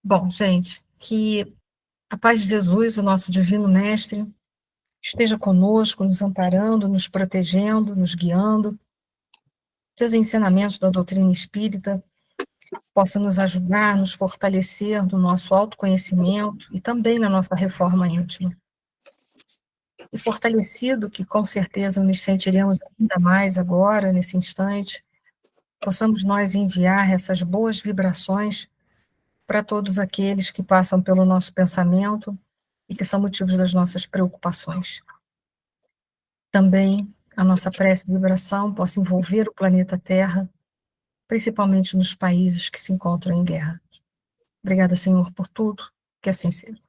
Bom, gente, que a paz de Jesus, o nosso divino mestre, esteja conosco, nos amparando, nos protegendo, nos guiando, que os ensinamentos da doutrina espírita possam nos ajudar, nos fortalecer no nosso autoconhecimento e também na nossa reforma íntima. E fortalecido, que com certeza nos sentiremos ainda mais agora, nesse instante, possamos nós enviar essas boas vibrações para todos aqueles que passam pelo nosso pensamento e que são motivos das nossas preocupações. Também a nossa prece e vibração possa envolver o planeta Terra, principalmente nos países que se encontram em guerra. Obrigada, Senhor, por tudo, que assim seja.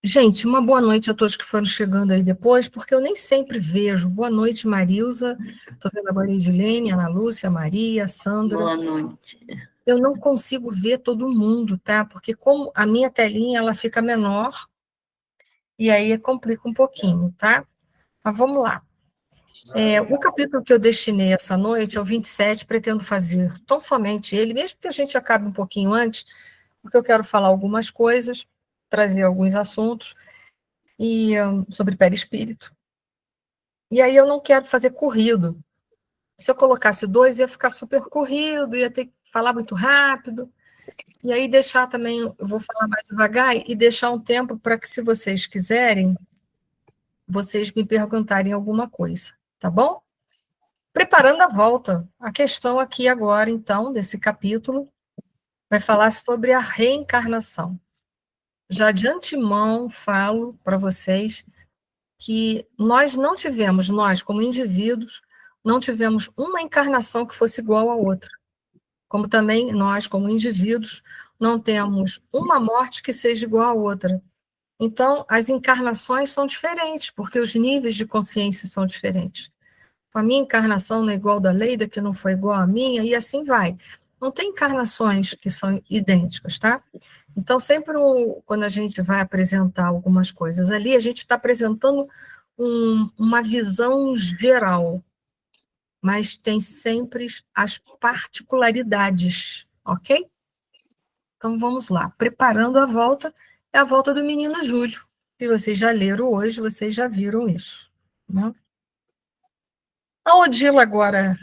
Gente, uma boa noite a todos que foram chegando aí depois, porque eu nem sempre vejo. Boa noite, Marilza. Estou vendo agora a Edilene, Ana Lúcia, Maria, Sandra. Boa noite. Eu não consigo ver todo mundo, tá? Porque como a minha telinha ela fica menor, e aí complica um pouquinho, tá? Mas vamos lá. O capítulo que eu destinei essa noite é o 27, pretendo fazer tão somente ele, mesmo que a gente acabe um pouquinho antes, porque eu quero falar algumas coisas, trazer alguns assuntos sobre perispírito. E aí eu não quero fazer corrido. Se eu colocasse 2, ia ficar super corrido, ia ter que falar muito rápido, e aí deixar também, eu vou falar mais devagar, e deixar um tempo para que, se vocês quiserem, vocês me perguntarem alguma coisa, tá bom? Preparando a volta, a questão aqui agora, então, desse capítulo, vai falar sobre a reencarnação. Já de antemão falo para vocês que nós não tivemos, nós como indivíduos, não tivemos uma encarnação que fosse igual à outra. Como também nós, como indivíduos, não temos uma morte que seja igual à outra. Então, as encarnações são diferentes, porque os níveis de consciência são diferentes. A minha encarnação não é igual da Leida, que não foi igual à minha, e assim vai. Não tem encarnações que são idênticas, tá? Então, sempre quando a gente vai apresentar algumas coisas ali, a gente está apresentando uma visão geral, mas tem sempre as particularidades, ok? Então, vamos lá. Preparando a volta, é a volta do menino Júlio, que vocês já leram hoje, vocês já viram isso, né? A Odila agora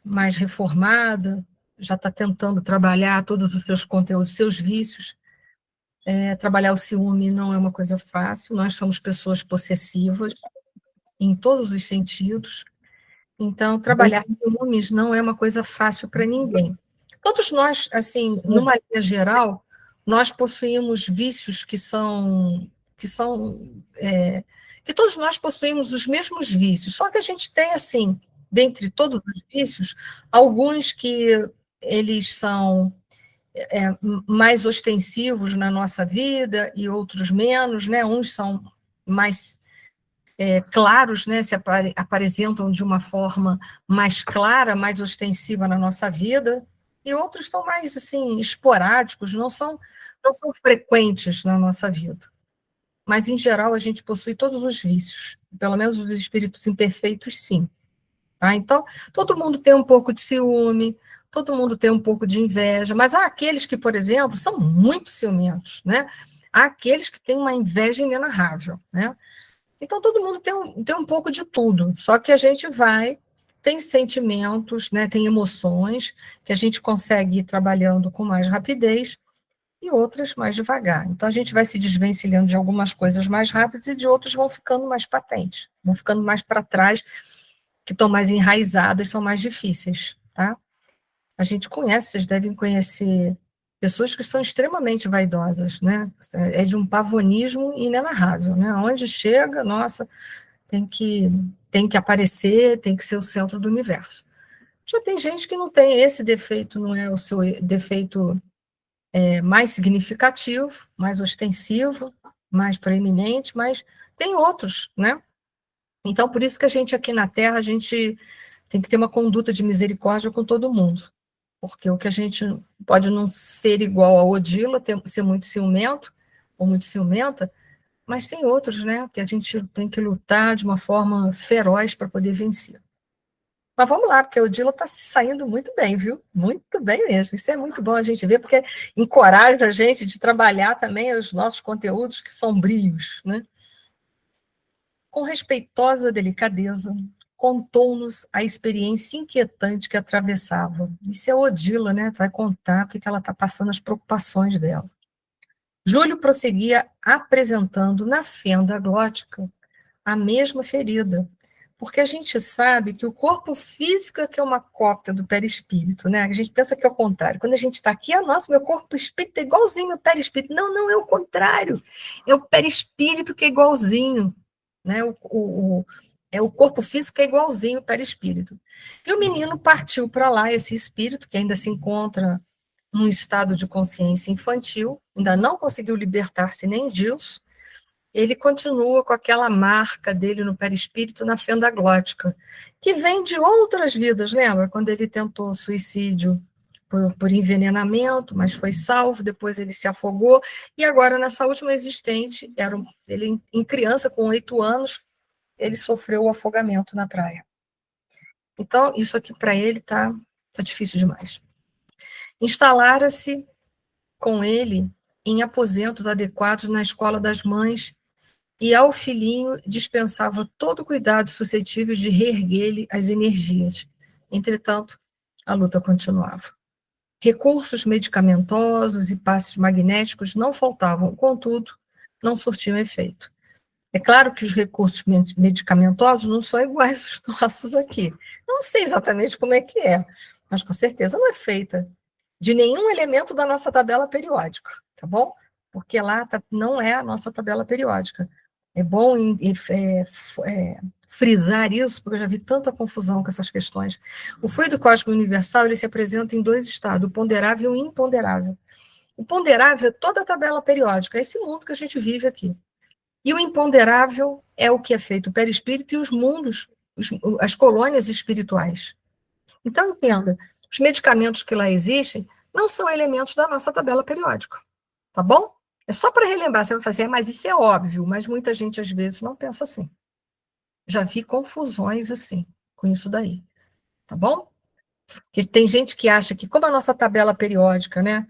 mais reformada, já está tentando trabalhar todos os seus conteúdos, seus vícios. Trabalhar o ciúme não é uma coisa fácil, nós somos pessoas possessivas, em todos os sentidos, então trabalhar ciúmes não é uma coisa fácil para ninguém. Todos nós, assim, numa linha geral, nós possuímos vícios que todos nós possuímos os mesmos vícios, só que a gente tem, assim, dentre todos os vícios, alguns que eles são mais ostensivos na nossa vida e outros menos, né? Uns são mais claros, né? Se apresentam de uma forma mais clara, mais ostensiva na nossa vida, e outros são mais assim esporádicos, não são frequentes na nossa vida. Mas, em geral, a gente possui todos os vícios, pelo menos os espíritos imperfeitos, sim. Tá? Então, todo mundo tem um pouco de ciúme, todo mundo tem um pouco de inveja, mas há aqueles que, por exemplo, são muito ciumentos, né? Há aqueles que têm uma inveja inenarrável, né? Então, todo mundo tem um pouco de tudo, só que a gente tem sentimentos, né? Tem emoções que a gente consegue ir trabalhando com mais rapidez, e outras mais devagar. Então, a gente vai se desvencilhando de algumas coisas mais rápidas e de outras vão ficando mais patentes, vão ficando mais para trás, que estão mais enraizadas, são mais difíceis, tá? A gente conhece, vocês devem conhecer pessoas que são extremamente vaidosas, né? É de um pavonismo inenarrável, né? Onde chega, nossa, tem que aparecer, tem que ser o centro do universo. Já tem gente que não tem esse defeito, não é o seu defeito mais significativo, mais ostensivo, mais proeminente, mas tem outros, né? Então, por isso que a gente aqui na Terra, a gente tem que ter uma conduta de misericórdia com todo mundo, porque o que a gente pode não ser igual a Odila, ser muito ciumento, ou muito ciumenta, mas tem outros, né, que a gente tem que lutar de uma forma feroz para poder vencer. Mas vamos lá, porque o Odila está saindo muito bem, viu? Muito bem mesmo. Isso é muito bom a gente ver, porque encoraja a gente de trabalhar também os nossos conteúdos que sombrios, né? Com respeitosa delicadeza, contou-nos a experiência inquietante que atravessava. Isso é Odila, né? Vai contar o que ela está passando, as preocupações dela. Júlio prosseguia apresentando na fenda glótica a mesma ferida, porque a gente sabe que o corpo físico é que é uma cópia do perispírito, né? A gente pensa que é o contrário. Quando a gente está aqui, nossa, meu corpo espírito é igualzinho ao perispírito. Não, não, é o contrário. É o perispírito que é igualzinho, né? É o corpo físico que é igualzinho ao perispírito. E o menino partiu para lá, esse espírito, que ainda se encontra num estado de consciência infantil, ainda não conseguiu libertar-se nem disso, ele continua com aquela marca dele no perispírito na fenda glótica, que vem de outras vidas, lembra? Quando ele tentou suicídio por envenenamento, mas foi salvo, depois ele se afogou, e agora, nessa última existente, ele em criança, com 8 anos, ele sofreu o afogamento na praia. Então, isso aqui para ele tá difícil demais. Instalara-se com ele em aposentos adequados na escola das mães, e ao filhinho dispensava todo o cuidado suscetível de reerguer-lhe as energias. Entretanto, a luta continuava. Recursos medicamentosos e passes magnéticos não faltavam, contudo, não surtiam efeito. É claro que os recursos medicamentosos não são iguais aos nossos aqui. Não sei exatamente como é que é, mas com certeza não é feita de nenhum elemento da nossa tabela periódica, tá bom? Porque lá não é a nossa tabela periódica. É bom frisar isso, porque eu já vi tanta confusão com essas questões. O fluido cósmico universal ele se apresenta em 2 estados, o ponderável e o imponderável. O ponderável é toda a tabela periódica, é esse mundo que a gente vive aqui. E o imponderável é o que é feito o perispírito e os mundos, as colônias espirituais. Então, entenda, os medicamentos que lá existem não são elementos da nossa tabela periódica, tá bom? É só para relembrar, você vai fazer, mas isso é óbvio, mas muita gente às vezes não pensa assim. Já vi confusões assim, com isso daí, tá bom? Que tem gente que acha que, como a nossa tabela periódica, né,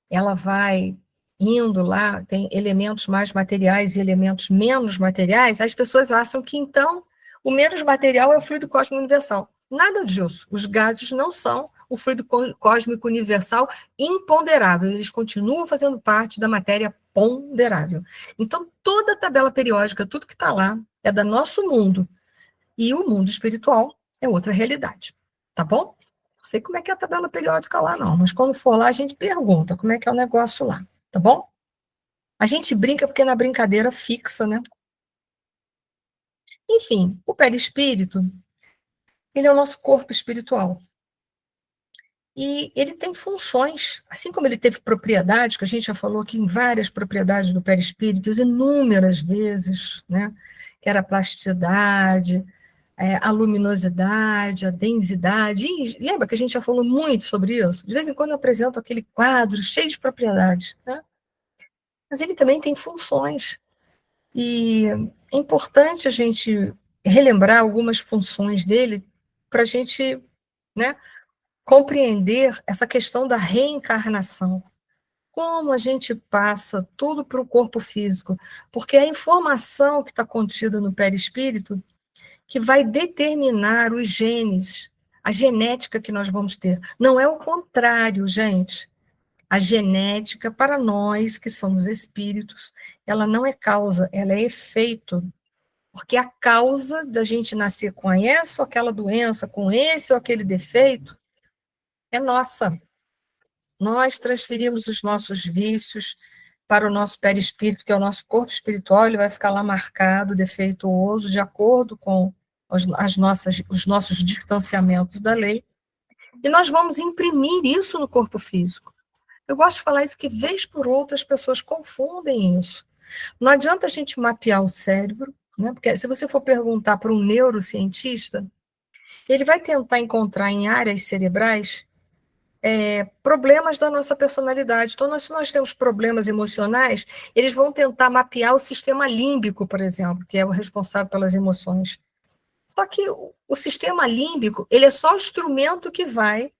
ela vai indo lá, tem elementos mais materiais e elementos menos materiais, as pessoas acham que, então, o menos material é o fluido cósmico universal. Nada disso. Os gases não são o fluido cósmico universal imponderável, eles continuam fazendo parte da matéria ponderável. Então, toda a tabela periódica, tudo que está lá, é do nosso mundo. E o mundo espiritual é outra realidade. Tá bom? Não sei como é que é a tabela periódica lá, não, mas quando for lá, a gente pergunta como é que é o negócio lá, tá bom? A gente brinca porque na brincadeira fixa, né? Enfim, o perispírito, ele é o nosso corpo espiritual. E ele tem funções, assim como ele teve propriedades, que a gente já falou aqui em várias propriedades do perispírito, inúmeras vezes, né? Que era a plasticidade, a luminosidade, a densidade. E lembra que a gente já falou muito sobre isso? De vez em quando eu apresento aquele quadro cheio de propriedades, né? Mas ele também tem funções. E é importante a gente relembrar algumas funções dele para a gente, né, compreender essa questão da reencarnação. Como a gente passa tudo para o corpo físico, porque a informação que está contida no perispírito que vai determinar os genes, a genética que nós vamos ter. Não é o contrário, gente. A genética, para nós que somos espíritos, ela não é causa, ela é efeito. Porque a causa da gente nascer com essa ou aquela doença, com esse ou aquele defeito, é nossa. Nós transferimos os nossos vícios para o nosso perispírito, que é o nosso corpo espiritual, ele vai ficar lá marcado, defeituoso, de acordo com os nossos distanciamentos da lei, e nós vamos imprimir isso no corpo físico. Eu gosto de falar isso que, vez por outra, as pessoas confundem isso. Não adianta a gente mapear o cérebro, né? Porque se você for perguntar para um neurocientista, ele vai tentar encontrar em áreas cerebrais problemas da nossa personalidade. Então, se nós temos problemas emocionais, eles vão tentar mapear o sistema límbico, por exemplo, que é o responsável pelas emoções. Só que o sistema límbico, ele é só o instrumento que vai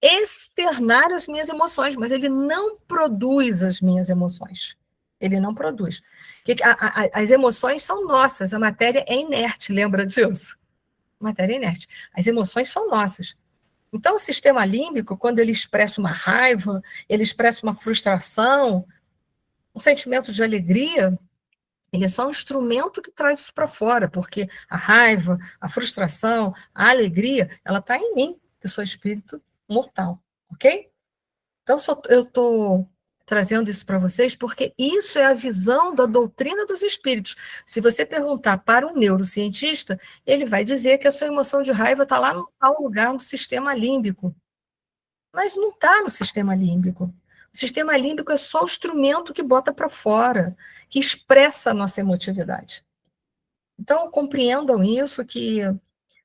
externar as minhas emoções, mas ele não produz as minhas emoções. Ele não produz. As emoções são nossas, a matéria é inerte, lembra disso? Matéria inerte. As emoções são nossas. Então, o sistema límbico, quando ele expressa uma raiva, ele expressa uma frustração, um sentimento de alegria, ele é só um instrumento que traz isso para fora, porque a raiva, a frustração, a alegria, ela está em mim, que sou espírito mortal, ok? Então, eu estou trazendo isso para vocês porque isso é a visão da doutrina dos espíritos. Se você perguntar para um neurocientista, ele vai dizer que a sua emoção de raiva está lá no tal lugar no sistema límbico. Mas não está no sistema límbico. O sistema límbico é só o instrumento que bota para fora, que expressa a nossa emotividade. Então, compreendam isso, que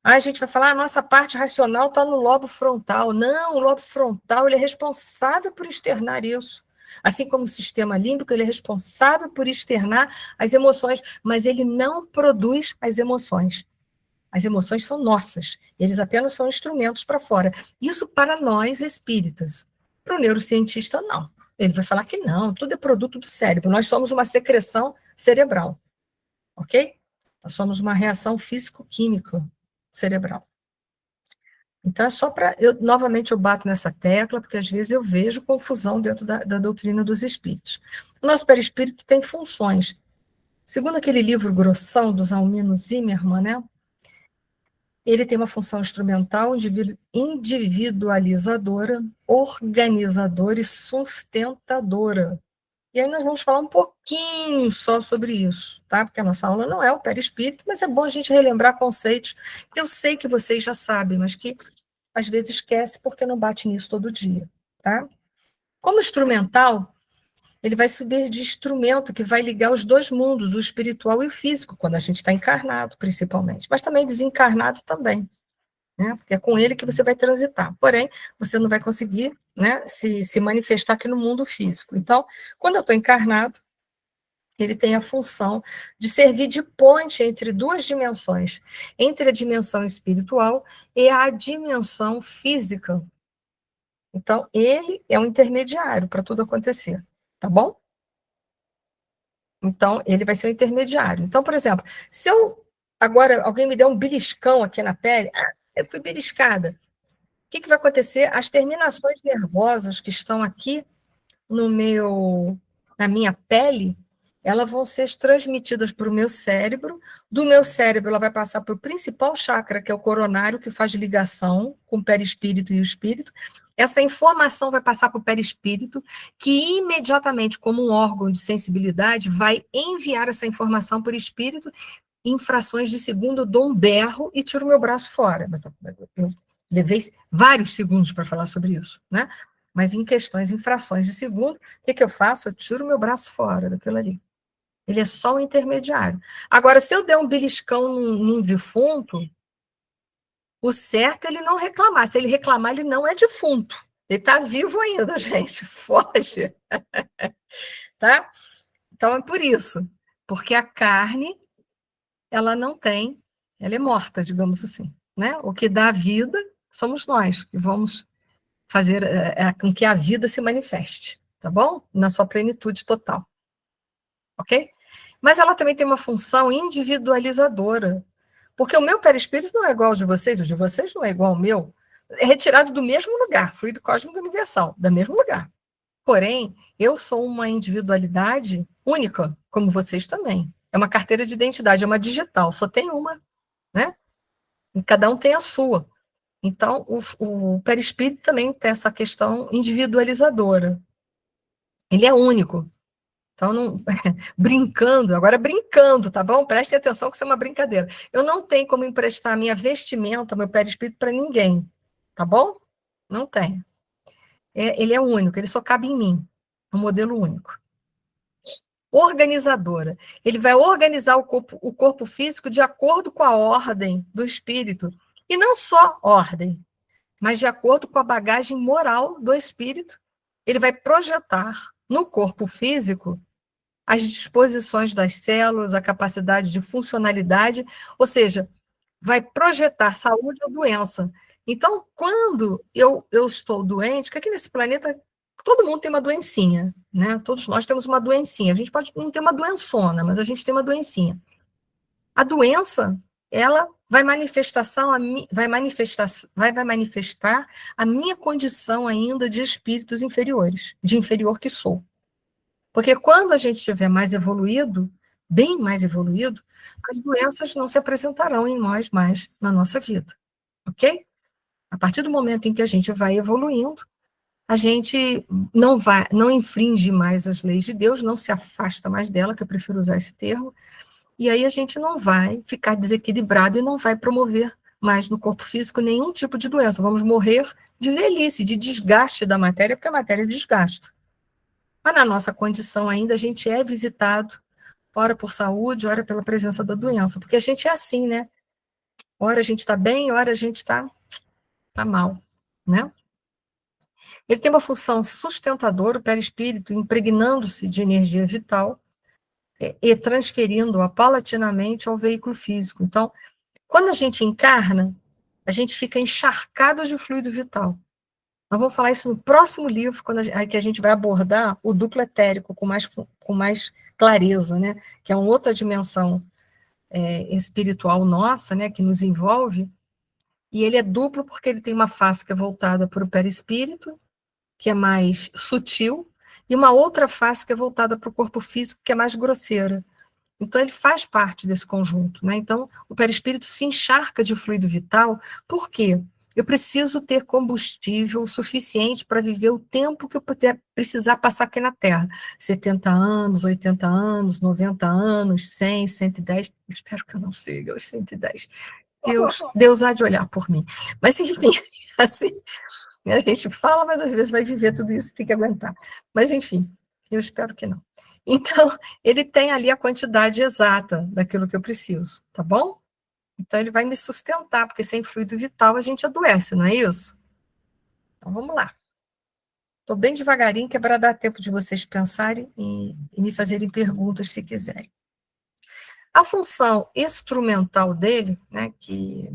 a gente vai falar, a nossa parte racional está no lobo frontal. Não, o lobo frontal ele é responsável por externar isso. Assim como o sistema límbico, ele é responsável por externar as emoções, mas ele não produz as emoções. As emoções são nossas, eles apenas são instrumentos para fora. Isso para nós espíritas. Para o neurocientista, não. Ele vai falar que não, tudo é produto do cérebro. Nós somos uma secreção cerebral, ok? Nós somos uma reação físico-química cerebral. Então, é só para. Novamente, eu bato nessa tecla, porque às vezes eu vejo confusão dentro da doutrina dos espíritos. O nosso perispírito tem funções. Segundo aquele livro grossão do Zalmino Zimmermann, né? Ele tem uma função instrumental, individualizadora, organizadora e sustentadora. E aí nós vamos falar um pouquinho só sobre isso, tá? Porque a nossa aula não é o perispírito, mas é bom a gente relembrar conceitos que eu sei que vocês já sabem, mas que às vezes esquece porque não bate nisso todo dia, tá? Como instrumental, ele vai subir de instrumento que vai ligar os dois mundos, o espiritual e o físico, quando a gente está encarnado, principalmente, mas também desencarnado também, né? Porque é com ele que você vai transitar. Porém, você não vai conseguir, né, se manifestar aqui no mundo físico. Então, quando eu estou encarnado, ele tem a função de servir de ponte entre duas dimensões, entre a dimensão espiritual e a dimensão física. Então, ele é um intermediário para tudo acontecer, tá bom? Então, ele vai ser o intermediário. Então, por exemplo, se eu agora alguém me der um beliscão aqui na pele, eu fui beliscada. O que vai acontecer? As terminações nervosas que estão aqui na minha pele, elas vão ser transmitidas para o meu cérebro. Do meu cérebro, ela vai passar para o principal chakra, que é o coronário, que faz ligação com o perispírito e o espírito. Essa informação vai passar para o perispírito, que imediatamente, como um órgão de sensibilidade, vai enviar essa informação para o espírito. Em frações de segundo, eu dou um berro e tiro meu braço fora. Eu levei vários segundos para falar sobre isso, né? Mas em frações de segundo, o que eu faço? Eu tiro meu braço fora daquilo ali. Ele é só um intermediário. Agora, se eu der um beliscão num defunto, o certo é ele não reclamar. Se ele reclamar, ele não é defunto. Ele está vivo ainda, gente. Foge. Tá? Então, é por isso. Porque a carne, ela não tem, ela é morta, digamos assim. Né? O que dá vida somos nós, que vamos fazer com que a vida se manifeste, tá bom? Na sua plenitude total. Ok? Mas ela também tem uma função individualizadora, porque o meu perispírito não é igual ao de vocês, o de vocês não é igual ao meu, é retirado do mesmo lugar, fluido cósmico universal, do mesmo lugar. Porém, eu sou uma individualidade única, como vocês também. É uma carteira de identidade, é uma digital, só tem uma, né? E cada um tem a sua. Então, o perispírito também tem essa questão individualizadora. Ele é único. Então, não, brincando, agora brincando, tá bom? Prestem atenção que isso é uma brincadeira. Eu não tenho como emprestar minha vestimenta, meu perispírito para ninguém, tá bom? Não tem. Ele é único, ele só cabe em mim. É um modelo único. Organizadora. Ele vai organizar o corpo físico de acordo com a ordem do espírito. E não só ordem, mas de acordo com a bagagem moral do espírito, ele vai projetar no corpo físico as disposições das células, a capacidade de funcionalidade, ou seja, vai projetar saúde ou doença. Então, quando eu estou doente, que aqui nesse planeta todo mundo tem uma doencinha, né? Todos nós temos uma doencinha. A gente pode não ter uma doençona, mas a gente tem uma doencinha. A doença, ela vai manifestar a minha condição ainda de espíritos inferiores, de inferior que sou. Porque quando a gente estiver mais evoluído, bem mais evoluído, as doenças não se apresentarão em nós mais na nossa vida, ok? A partir do momento em que a gente vai evoluindo, a gente não infringe mais as leis de Deus, não se afasta mais dela, que eu prefiro usar esse termo, e aí a gente não vai ficar desequilibrado e não vai promover mais no corpo físico nenhum tipo de doença. Vamos morrer de velhice, de desgaste da matéria, porque a matéria desgasta. Mas na nossa condição ainda, a gente é visitado, ora por saúde, ora pela presença da doença, porque a gente é assim, né? Ora a gente está bem, ora a gente está mal, né? Ele tem uma função sustentadora, o perispírito, impregnando-se de energia vital e transferindo-a paulatinamente ao veículo físico. Então, quando a gente encarna, a gente fica encharcado de fluido vital. Nós vamos falar isso no próximo livro, que a gente vai abordar o duplo etérico com mais clareza, né? Que é uma outra dimensão espiritual nossa, né? Que nos envolve. E ele é duplo porque ele tem uma face que é voltada para o perispírito, que é mais sutil, e uma outra face que é voltada para o corpo físico, que é mais grosseira. Então, ele faz parte desse conjunto, né? Então, o perispírito se encharca de fluido vital, por quê? Eu preciso ter combustível suficiente para viver o tempo que eu precisar passar aqui na Terra. 70 anos, 80 anos, 90 anos, 100, 110, espero que eu não chegue aos 110. Deus há de olhar por mim. Mas, enfim, assim, a gente fala, mas às vezes vai viver tudo isso, tem que aguentar. Mas, enfim, eu espero que não. Então, ele tem ali a quantidade exata daquilo que eu preciso, tá bom? Então, ele vai me sustentar, porque sem fluido vital a gente adoece, não é isso? Então, vamos lá. Estou bem devagarinho, que é para dar tempo de vocês pensarem e me fazerem perguntas, se quiserem. A função instrumental dele, né, que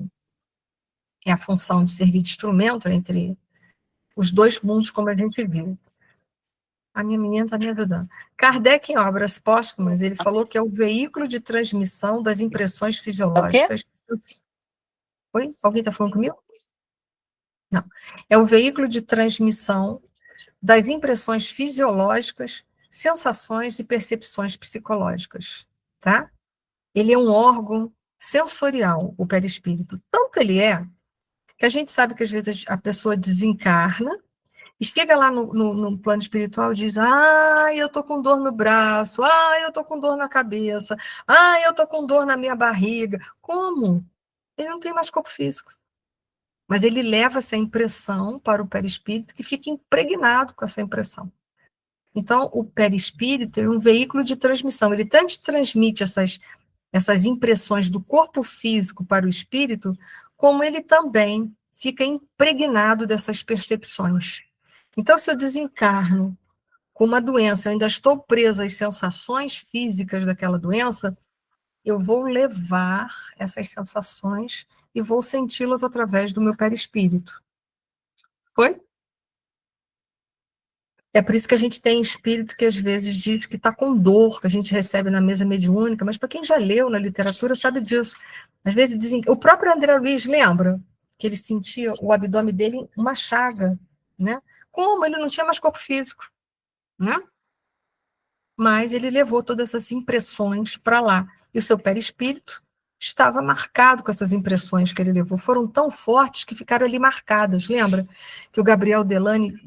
é a função de servir de instrumento entre os dois mundos, como a gente viu. A minha menina está me ajudando. Kardec, em obras póstumas, ele falou que é o veículo de transmissão das impressões fisiológicas. Oi? Alguém está falando comigo? Não. É o veículo de transmissão das impressões fisiológicas, sensações e percepções psicológicas, tá? Ele é um órgão sensorial, o perispírito. Tanto ele é, que a gente sabe que às vezes a pessoa desencarna, e chega lá no plano espiritual e diz, eu tô com dor no braço, eu tô com dor na cabeça, eu tô com dor na minha barriga. Como? Ele não tem mais corpo físico. Mas ele leva essa impressão para o perispírito, que fica impregnado com essa impressão. Então, o perispírito é um veículo de transmissão. Ele tanto transmite essas impressões do corpo físico para o espírito, como ele também fica impregnado dessas percepções. Então, se eu desencarno com uma doença, eu ainda estou presa às sensações físicas daquela doença, eu vou levar essas sensações e vou senti-las através do meu perispírito. Foi? É por isso que a gente tem espírito que às vezes diz que está com dor, que a gente recebe na mesa mediúnica, mas para quem já leu na literatura sabe disso. Às vezes dizem. O próprio André Luiz lembra que ele sentia o abdômen dele uma chaga, né? Como ele não tinha mais corpo físico, né? Mas ele levou todas essas impressões para lá. E o seu perispírito estava marcado com essas impressões que ele levou. Foram tão fortes que ficaram ali marcadas. Lembra que o Gabriel Delany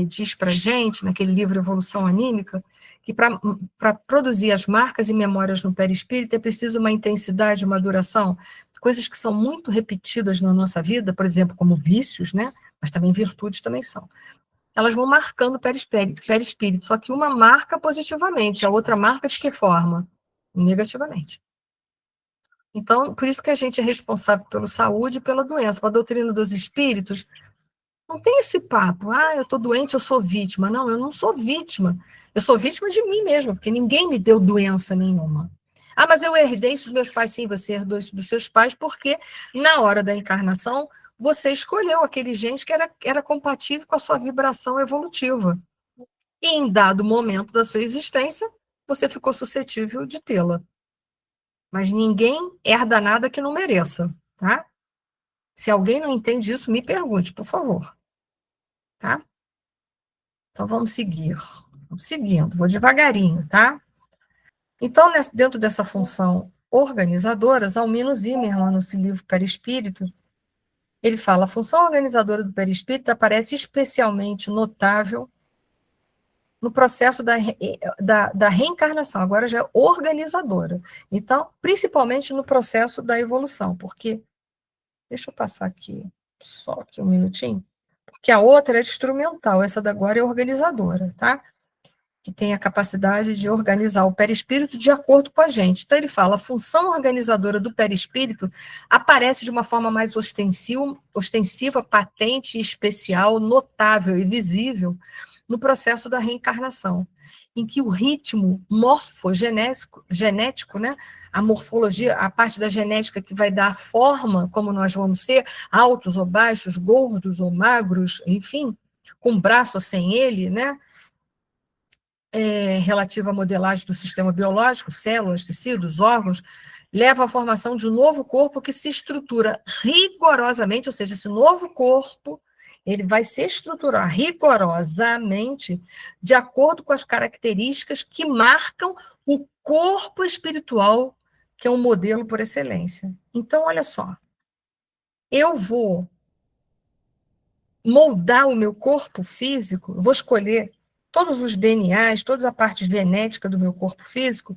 diz para a gente, naquele livro Evolução Anímica, que para produzir as marcas e memórias no perispírito é preciso uma intensidade, uma duração, coisas que são muito repetidas na nossa vida, por exemplo, como vícios, né? Mas também virtudes também são. Elas vão marcando o perispírito, só que uma marca positivamente, a outra marca de que forma? Negativamente. Então, por isso que a gente é responsável pela saúde e pela doença. Com a doutrina dos espíritos, não tem esse papo, eu estou doente, eu sou vítima. Não, eu não sou vítima. Eu sou vítima de mim mesma, porque ninguém me deu doença nenhuma. Ah, mas eu herdei isso dos meus pais. Sim, você herdou isso dos seus pais, porque na hora da encarnação, você escolheu aquele gene que era compatível com a sua vibração evolutiva. E em dado momento da sua existência, você ficou suscetível de tê-la. Mas ninguém herda nada que não mereça, tá? Se alguém não entende isso, me pergunte, por favor. Tá? Então, vamos seguir. Vamos seguindo, vou devagarinho, tá? Então, dentro dessa função organizadora, Zalmino Zimmermann, no seu livro Perispírito, ele fala: a função organizadora do perispírito aparece especialmente notável no processo da reencarnação, agora já é organizadora. Então, principalmente no processo da evolução, porque, deixa eu passar aqui, só aqui um minutinho, porque a outra é instrumental, essa da agora é organizadora, tá? Que tem a capacidade de organizar o perispírito de acordo com a gente. Então, ele fala, a função organizadora do perispírito aparece de uma forma mais ostensiva, patente, especial, notável e visível no processo da reencarnação, em que o ritmo genético, né, a morfologia, a parte da genética que vai dar a forma como nós vamos ser, altos ou baixos, gordos ou magros, enfim, com braço ou sem ele, né, relativa à modelagem do sistema biológico, células, tecidos, órgãos, leva à formação de um novo corpo que se estrutura rigorosamente, ou seja, esse novo corpo, ele vai se estruturar rigorosamente de acordo com as características que marcam o corpo espiritual, que é um modelo por excelência. Então, olha só, eu vou moldar o meu corpo físico, vou escolher todos os DNAs, toda a parte genética do meu corpo físico,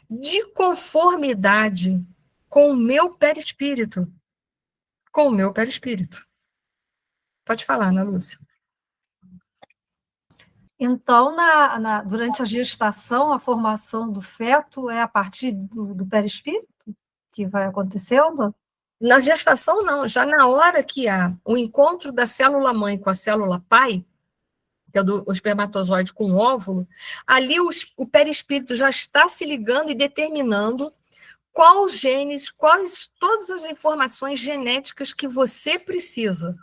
de conformidade com o meu perispírito. Com o meu perispírito. Pode falar, Ana Lúcia. Então, durante a gestação, a formação do feto é a partir do perispírito que vai acontecendo? Na gestação, não. Já na hora que há o encontro da célula-mãe com a célula-pai, que é do espermatozoide com o óvulo, ali o perispírito já está se ligando e determinando quais genes, quais todas as informações genéticas que você precisa,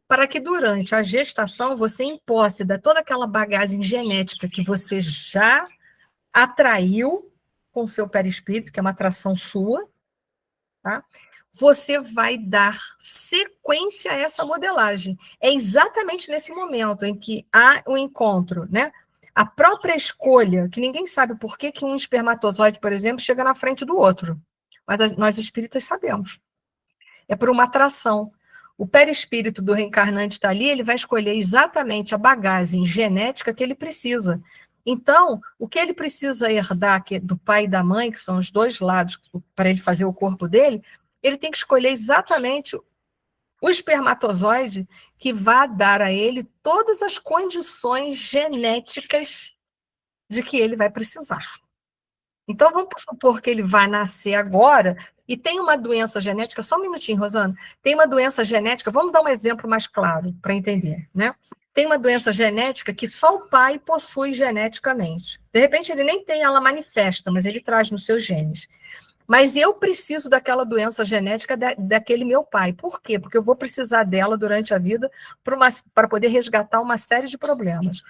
para que durante a gestação você, em posse de toda aquela bagagem genética que você já atraiu com o seu perispírito, que é uma atração sua, tá? Você vai dar sequência a essa modelagem. É exatamente nesse momento em que há o encontro, né? A própria escolha, que ninguém sabe por que um espermatozoide, por exemplo, chega na frente do outro. Mas nós espíritas sabemos. É por uma atração. O perispírito do reencarnante está ali, ele vai escolher exatamente a bagagem genética que ele precisa. Então, o que ele precisa herdar do pai e da mãe, que são os dois lados para ele fazer o corpo dele, ele tem que escolher exatamente o espermatozoide que vai dar a ele todas as condições genéticas de que ele vai precisar. Então, vamos supor que ele vai nascer agora e tem uma doença genética, só um minutinho, Rosana, tem uma doença genética, vamos dar um exemplo mais claro para entender, né? Tem uma doença genética que só o pai possui geneticamente. De repente, ele nem tem, ela manifesta, mas ele traz nos seus genes. Mas eu preciso daquela doença genética daquele meu pai. Por quê? Porque eu vou precisar dela durante a vida para poder resgatar uma série de problemas.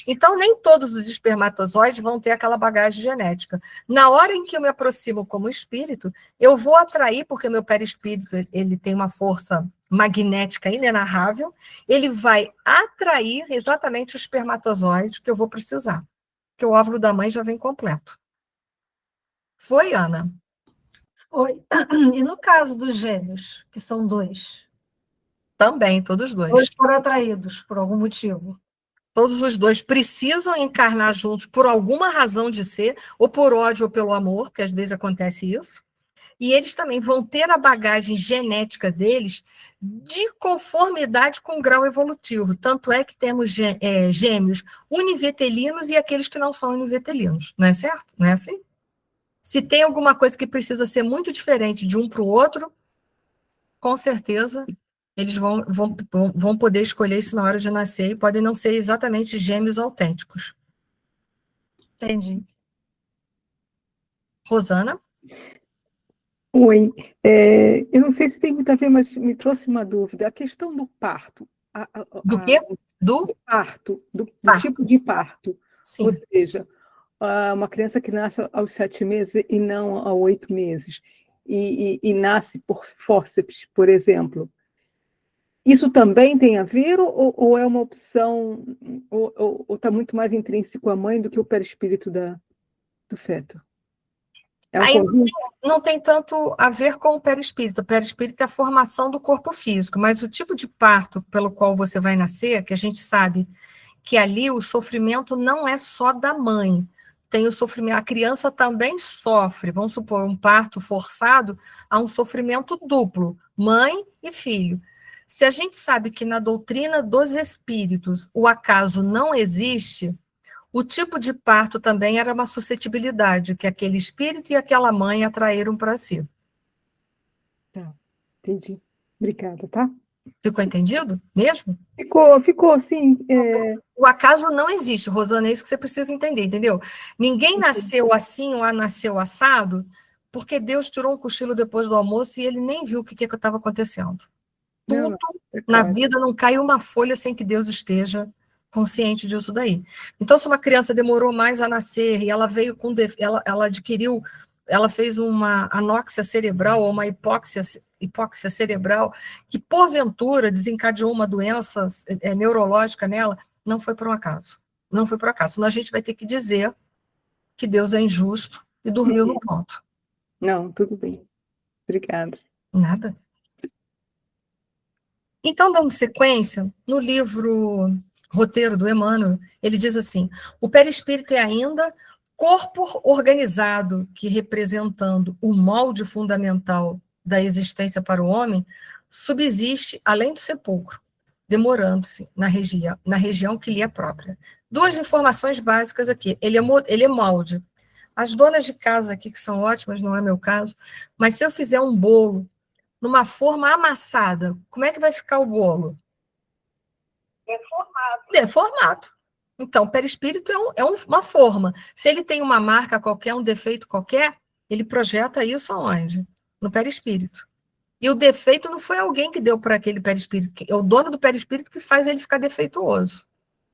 Então, nem todos os espermatozoides vão ter aquela bagagem genética. Na hora em que eu me aproximo como espírito, eu vou atrair, porque meu perispírito ele tem uma força magnética inenarrável, ele vai atrair exatamente o espermatozoide que eu vou precisar, porque o óvulo da mãe já vem completo. Foi, Ana? Oi. E no caso dos gêmeos, que são dois? Também, todos dois. Dois foram atraídos por algum motivo. Todos os dois precisam encarnar juntos por alguma razão de ser, ou por ódio ou pelo amor, que às vezes acontece isso. E eles também vão ter a bagagem genética deles de conformidade com o grau evolutivo. Tanto é que temos gêmeos univetelinos e aqueles que não são univetelinos. Não é certo? Não é assim? Se tem alguma coisa que precisa ser muito diferente de um para o outro, com certeza eles vão poder escolher isso na hora de nascer e podem não ser exatamente gêmeos autênticos. Entendi. Rosana? Oi, eu não sei se tem muito a ver, mas me trouxe uma dúvida. A questão do parto, Do quê? Do parto, do parto. tipo de parto, ou Sim. seja, uma criança que nasce aos 7 meses e não aos 8 meses, e nasce por fórceps, por exemplo. Isso também tem a ver, ou é uma opção, ou está muito mais intrínseco à mãe do que o perispírito do feto? É um Aí conjunto? não tem tanto a ver com o perispírito. O perispírito é a formação do corpo físico, mas o tipo de parto pelo qual você vai nascer, que a gente sabe que ali o sofrimento não é só da mãe. Tem o sofrimento, a criança também sofre. Vamos supor, um parto forçado, há um sofrimento duplo, mãe e filho. Se a gente sabe que na doutrina dos espíritos o acaso não existe, o tipo de parto também era uma suscetibilidade que aquele espírito e aquela mãe atraíram para si. Tá, entendi. Obrigada, tá? Ficou entendido? Mesmo? Ficou, sim. O acaso não existe, Rosana, é isso que você precisa entender, entendeu? Ninguém nasceu assim ou nasceu assado porque Deus tirou um cochilo depois do almoço e ele nem viu o que estava acontecendo. Não, Tudo é na claro. vida não cai uma folha sem que Deus esteja consciente disso daí. Então, se uma criança demorou mais a nascer e ela veio com ela adquiriu, ela fez uma anóxia cerebral ou uma hipóxia cerebral que porventura desencadeou uma doença neurológica nela, não foi por um acaso. Não foi por acaso. Senão a gente vai ter que dizer que Deus é injusto e dormiu no ponto. Não, tudo bem. Obrigada. Nada. Então, dando sequência, no livro Roteiro do Emmanuel, ele diz assim: o perispírito é ainda corpo organizado que, representando o molde fundamental da existência para o homem, subsiste além do sepulcro, demorando-se na região que lhe é própria. Duas informações básicas aqui: ele é molde. As donas de casa aqui, que são ótimas, não é meu caso, mas se eu fizer um bolo numa forma amassada, como é que vai ficar o bolo? Deformado. Então, o perispírito é uma forma. Se ele tem uma marca qualquer, um defeito qualquer, ele projeta isso aonde? No perispírito. E o defeito não foi alguém que deu para aquele perispírito, é o dono do perispírito que faz ele ficar defeituoso.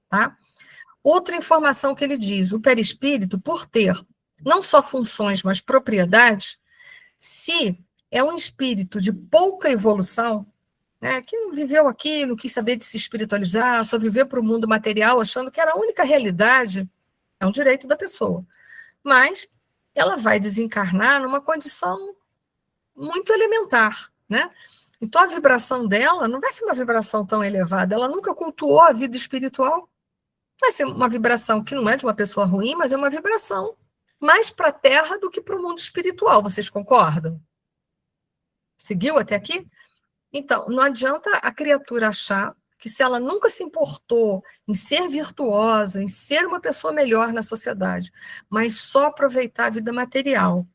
Tá? Outra informação que ele diz: o perispírito, por ter não só funções, mas propriedades, se é um espírito de pouca evolução, né, que não viveu aqui, não quis saber de se espiritualizar, só viveu para o mundo material, achando que era a única realidade, é um direito da pessoa. Mas ela vai desencarnar numa condição muito elementar, né? Então a vibração dela não vai ser uma vibração tão elevada, ela nunca cultuou a vida espiritual, vai ser uma vibração que não é de uma pessoa ruim, mas é uma vibração mais para a Terra do que para o mundo espiritual, vocês concordam? Seguiu até aqui? Então, não adianta a criatura achar que se ela nunca se importou em ser virtuosa, em ser uma pessoa melhor na sociedade, mas só aproveitar a vida material,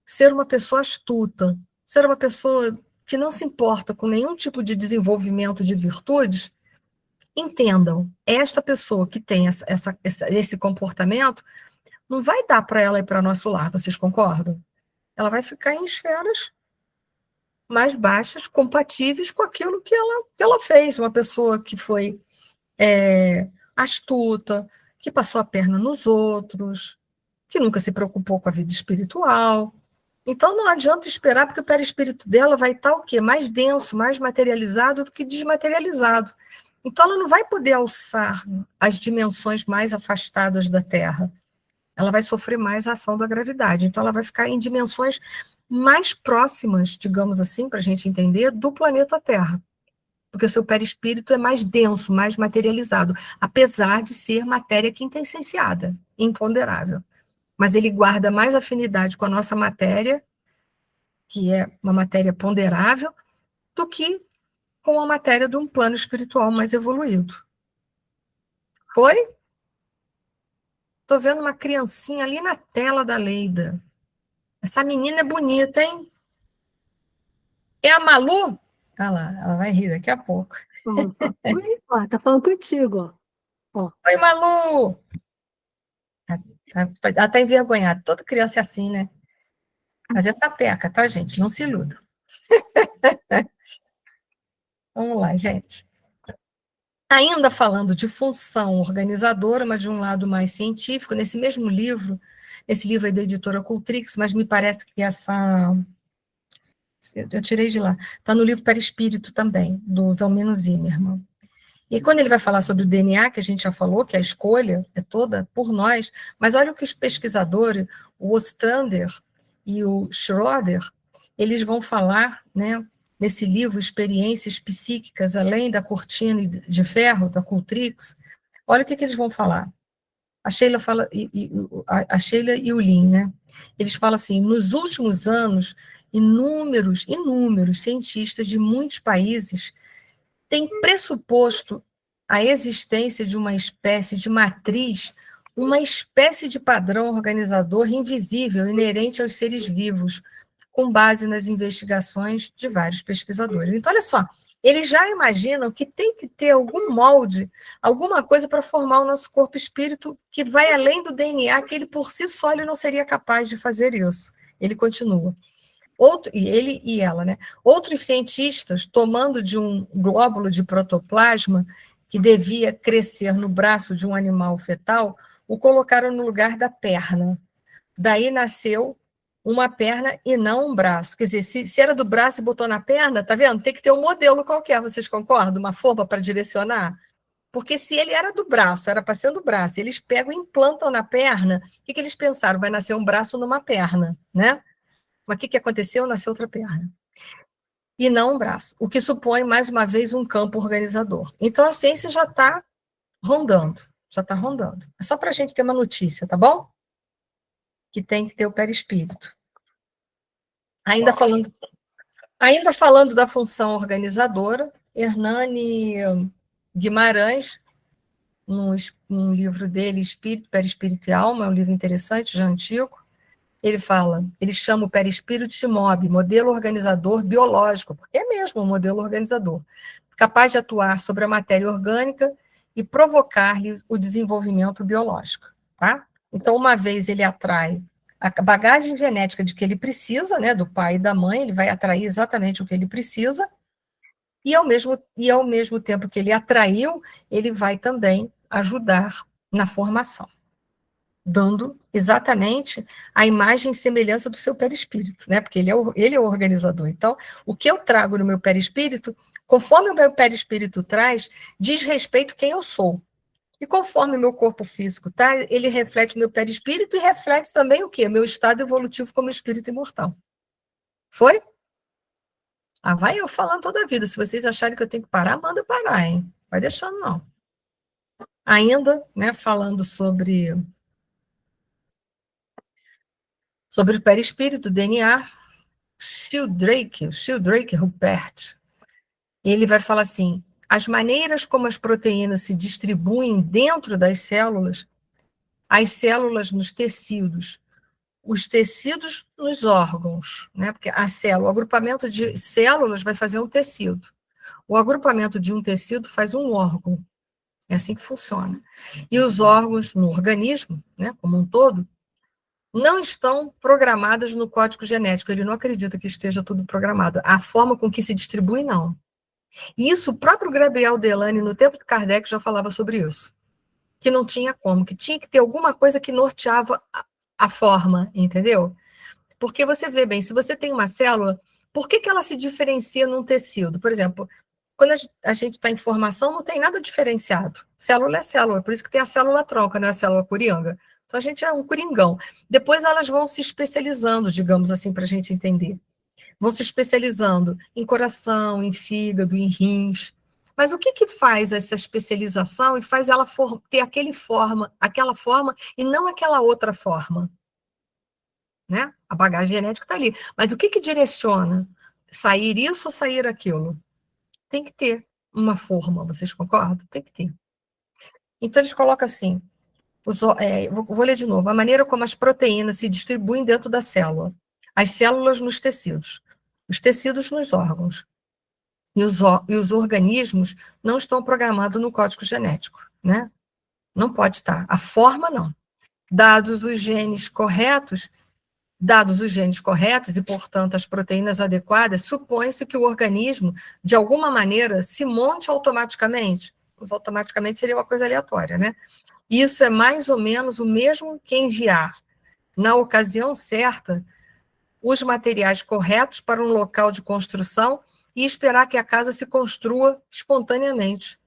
ser uma pessoa astuta, ser uma pessoa que não se importa com nenhum tipo de desenvolvimento de virtudes, entendam, esta pessoa que tem esse comportamento, não vai dar para ela ir para nosso lar, vocês concordam? Ela vai ficar em esferas mais baixas, compatíveis com aquilo que ela fez. Uma pessoa que foi astuta, que passou a perna nos outros, que nunca se preocupou com a vida espiritual. Então não adianta esperar, porque o perispírito dela vai estar o quê? Mais denso, mais materializado do que desmaterializado. Então ela não vai poder alçar as dimensões mais afastadas da Terra. Ela vai sofrer mais a ação da gravidade. Então ela vai ficar em dimensões mais próximas, digamos assim, para a gente entender, do planeta Terra. Porque o seu perispírito é mais denso, mais materializado, apesar de ser matéria quintessenciada, imponderável. Mas ele guarda mais afinidade com a nossa matéria, que é uma matéria ponderável, do que com a matéria de um plano espiritual mais evoluído. Foi? Estou vendo uma criancinha ali na tela da Leida. Essa menina é bonita, hein? É a Malu? Olha lá, ela vai rir daqui a pouco. Ó, tá falando contigo, ó. Oi, Malu! Ela está envergonhada. Toda criança é assim, né? Mas é sapeca, tá, gente? Não se iluda. Vamos lá, gente. Ainda falando de função organizadora, mas de um lado mais científico, nesse mesmo livro, esse livro é da editora Cultrix, mas me parece que eu tirei de lá, está no livro Perispírito também, do Zalmino Zimmermann. E quando ele vai falar sobre o DNA, que a gente já falou, que a escolha é toda por nós, mas olha o que os pesquisadores, o Ostrander e o Schroeder, eles vão falar, né, nesse livro, Experiências Psíquicas, além da cortina de ferro, da Cultrix, olha o que eles vão falar. A Sheila fala, a Sheila e o Lin, né? Eles falam assim, nos últimos anos, inúmeros cientistas de muitos países têm pressuposto a existência de uma espécie de matriz, uma espécie de padrão organizador invisível, inerente aos seres vivos, com base nas investigações de vários pesquisadores. Então, olha só, eles já imaginam que tem que ter algum molde, alguma coisa para formar o nosso corpo-espírito que vai além do DNA, que ele por si só ele não seria capaz de fazer isso. Ele continua. Ele e ela, né? Outros cientistas, tomando de um glóbulo de protoplasma que devia crescer no braço de um animal fetal, o colocaram no lugar da perna. Daí nasceu uma perna e não um braço. Quer dizer, se era do braço e botou na perna, tá vendo? Tem que ter um modelo qualquer, vocês concordam? Uma forma para direcionar? Porque se ele era do braço, era para ser do braço, eles pegam e implantam na perna, o que eles pensaram? Vai nascer um braço numa perna, né? Mas o que aconteceu? Nasceu outra perna. E não um braço, o que supõe, mais uma vez, um campo organizador. Então, a ciência já está rondando, É só para a gente ter uma notícia, tá bom? Que tem que ter o perispírito. Ainda falando da função organizadora, Hernani Guimarães, num livro dele, Espírito, Perispírito e Alma, é um livro interessante, já antigo, ele chama o perispírito de MOB, modelo organizador biológico, porque é mesmo um modelo organizador, capaz de atuar sobre a matéria orgânica e provocar-lhe o desenvolvimento biológico. Tá? Então, uma vez ele atrai a bagagem genética de que ele precisa, né, do pai e da mãe, ele vai atrair exatamente o que ele precisa, e ao mesmo tempo que ele atraiu, ele vai também ajudar na formação, dando exatamente a imagem e semelhança do seu perispírito, né? Porque ele é o organizador. Então, o que eu trago no meu perispírito, conforme o meu perispírito traz, diz respeito a quem eu sou. E conforme o meu corpo físico tá, ele reflete o meu perispírito e reflete também o quê? Meu estado evolutivo como espírito imortal. Foi? Ah, vai eu falando toda a vida. Se vocês acharem que eu tenho que parar, manda eu parar, hein? Vai deixando, não. Ainda, né, falando sobre o perispírito, DNA, Sheldrake Rupert, ele vai falar assim, as maneiras como as proteínas se distribuem dentro das células, as células nos tecidos, os tecidos nos órgãos, né? Porque o agrupamento de células vai fazer um tecido. O agrupamento de um tecido faz um órgão. É assim que funciona. E os órgãos no organismo, né, como um todo, não estão programados no código genético. Ele não acredita que esteja tudo programado. A forma com que se distribui, não. E isso, o próprio Gabriel Delany, no tempo de Kardec, já falava sobre isso. Que não tinha como, que tinha que ter alguma coisa que norteava a forma, entendeu? Porque você vê bem, se você tem uma célula, por que ela se diferencia num tecido? Por exemplo, quando a gente está em formação, não tem nada diferenciado. Célula é célula, por isso que tem a célula tronca, não é a célula coringa. Então, a gente é um coringão. Depois, elas vão se especializando, digamos assim, para a gente entender. Vão se especializando em coração, em fígado, em rins. Mas o que faz essa especialização e faz ela ter aquela forma e não aquela outra forma? Né? A bagagem genética está ali. Mas o que direciona? Sair isso ou sair aquilo? Tem que ter uma forma, vocês concordam? Tem que ter. Então, eles colocam assim, vou ler de novo, a maneira como as proteínas se distribuem dentro da célula, as células nos tecidos, os tecidos nos órgãos, e os organismos não estão programados no código genético, né? Não pode estar. A forma, não. Dados os genes corretos, Dados os genes corretos e, portanto, as proteínas adequadas, supõe-se que o organismo, de alguma maneira, se monte automaticamente. Os automaticamente seria uma coisa aleatória, né? Isso é mais ou menos o mesmo que enviar, na ocasião certa, os materiais corretos para um local de construção e esperar que a casa se construa espontaneamente.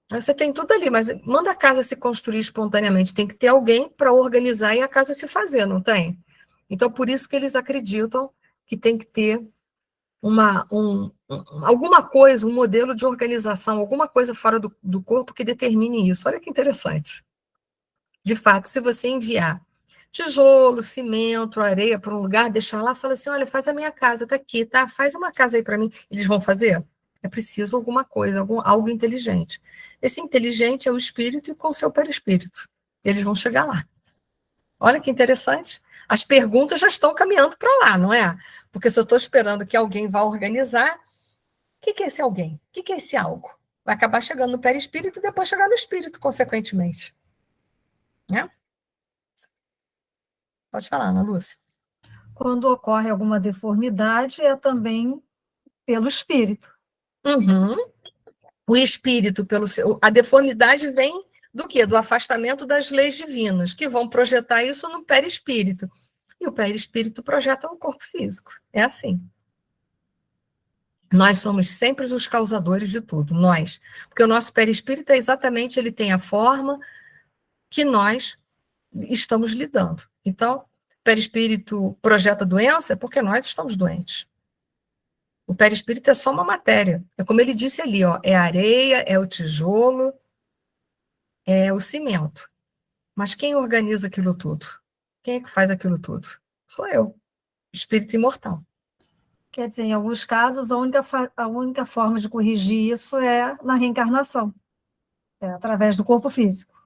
Você tem tudo ali, mas manda a casa se construir espontaneamente. Tem que ter alguém para organizar e a casa se fazer, não tem? Então, por isso que eles acreditam que tem que ter alguma coisa, um modelo de organização, alguma coisa fora do corpo que determine isso. Olha que interessante. De fato, se você enviar tijolo, cimento, areia para um lugar, deixar lá, fala assim, olha, faz a minha casa, está aqui, tá? Faz uma casa aí para mim. Eles vão fazer? É preciso alguma coisa, algo inteligente. Esse inteligente é o espírito e com o seu perispírito. Eles vão chegar lá. Olha que interessante. As perguntas já estão caminhando para lá, não é? Porque se eu estou esperando que alguém vá organizar, o que é esse alguém? O que é esse algo? Vai acabar chegando no perispírito e depois chegar no espírito, consequentemente. Né? Pode falar, Ana Lúcia. Quando ocorre alguma deformidade, é também pelo espírito. Uhum. O espírito, a deformidade vem do quê? Do afastamento das leis divinas, que vão projetar isso no perispírito. E o perispírito projeta no corpo físico. É assim. Nós somos sempre os causadores de tudo, nós. Porque o nosso perispírito é exatamente, ele tem a forma que nós estamos lidando. Então, o perispírito projeta doença porque nós estamos doentes. O perispírito é só uma matéria. É como ele disse ali, ó, é a areia, é o tijolo, é o cimento. Mas quem organiza aquilo tudo? Quem é que faz aquilo tudo? Sou eu, espírito imortal. Quer dizer, em alguns casos, a única forma de corrigir isso é na reencarnação, através do corpo físico.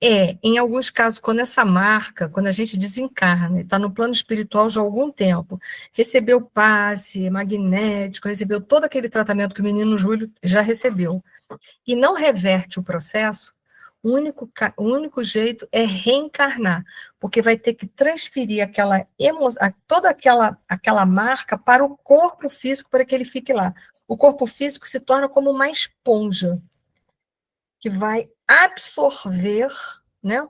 Em alguns casos, quando essa marca, quando a gente desencarna, está no plano espiritual já há algum tempo, recebeu passe magnético, recebeu todo aquele tratamento que o menino Júlio já recebeu, e não reverte o processo, o único jeito é reencarnar, porque vai ter que transferir toda aquela marca para o corpo físico para que ele fique lá. O corpo físico se torna como uma esponja, que vai absorver, né?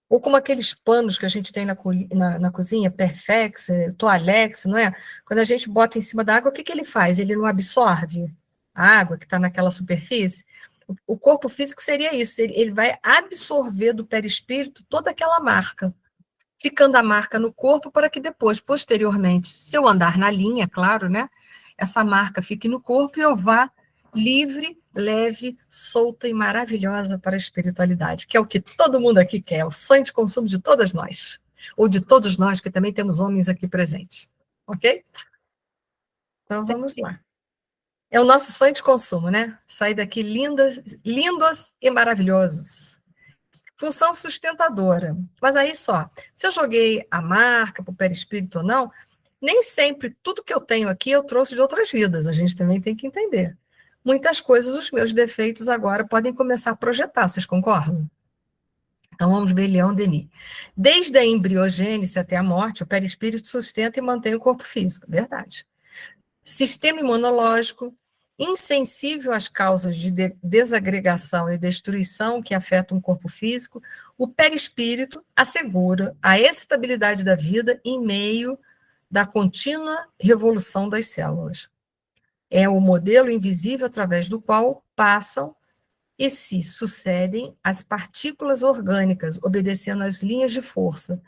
Ou como aqueles panos que a gente tem na cozinha, Perfex, Toalex, não é? Quando a gente bota em cima da água, o que ele faz? Ele não absorve a água que está naquela superfície? O corpo físico seria isso, ele vai absorver do perispírito toda aquela marca, ficando a marca no corpo para que depois, posteriormente, se eu andar na linha, claro, né? Essa marca fique no corpo e eu vá livre, leve, solta e maravilhosa para a espiritualidade, que é o que todo mundo aqui quer, é o sonho de consumo de todas nós, ou de todos nós, que também temos homens aqui presentes, ok? Então, vamos lá. É o nosso sonho de consumo, né? Sair daqui lindos e maravilhosos. Função sustentadora. Mas aí só, se eu joguei a marca para o perispírito ou não, nem sempre tudo que eu tenho aqui eu trouxe de outras vidas, a gente também tem que entender. Muitas coisas, os meus defeitos agora podem começar a projetar, vocês concordam? Então vamos ver Leon Denis. Desde a embriogênese até a morte, o perispírito sustenta e mantém o corpo físico, verdade. Sistema imunológico, insensível às causas de desagregação e destruição que afetam o corpo físico, o perispírito assegura a estabilidade da vida em meio da contínua revolução das células. É o modelo invisível através do qual passam e se sucedem as partículas orgânicas, obedecendo às linhas de força,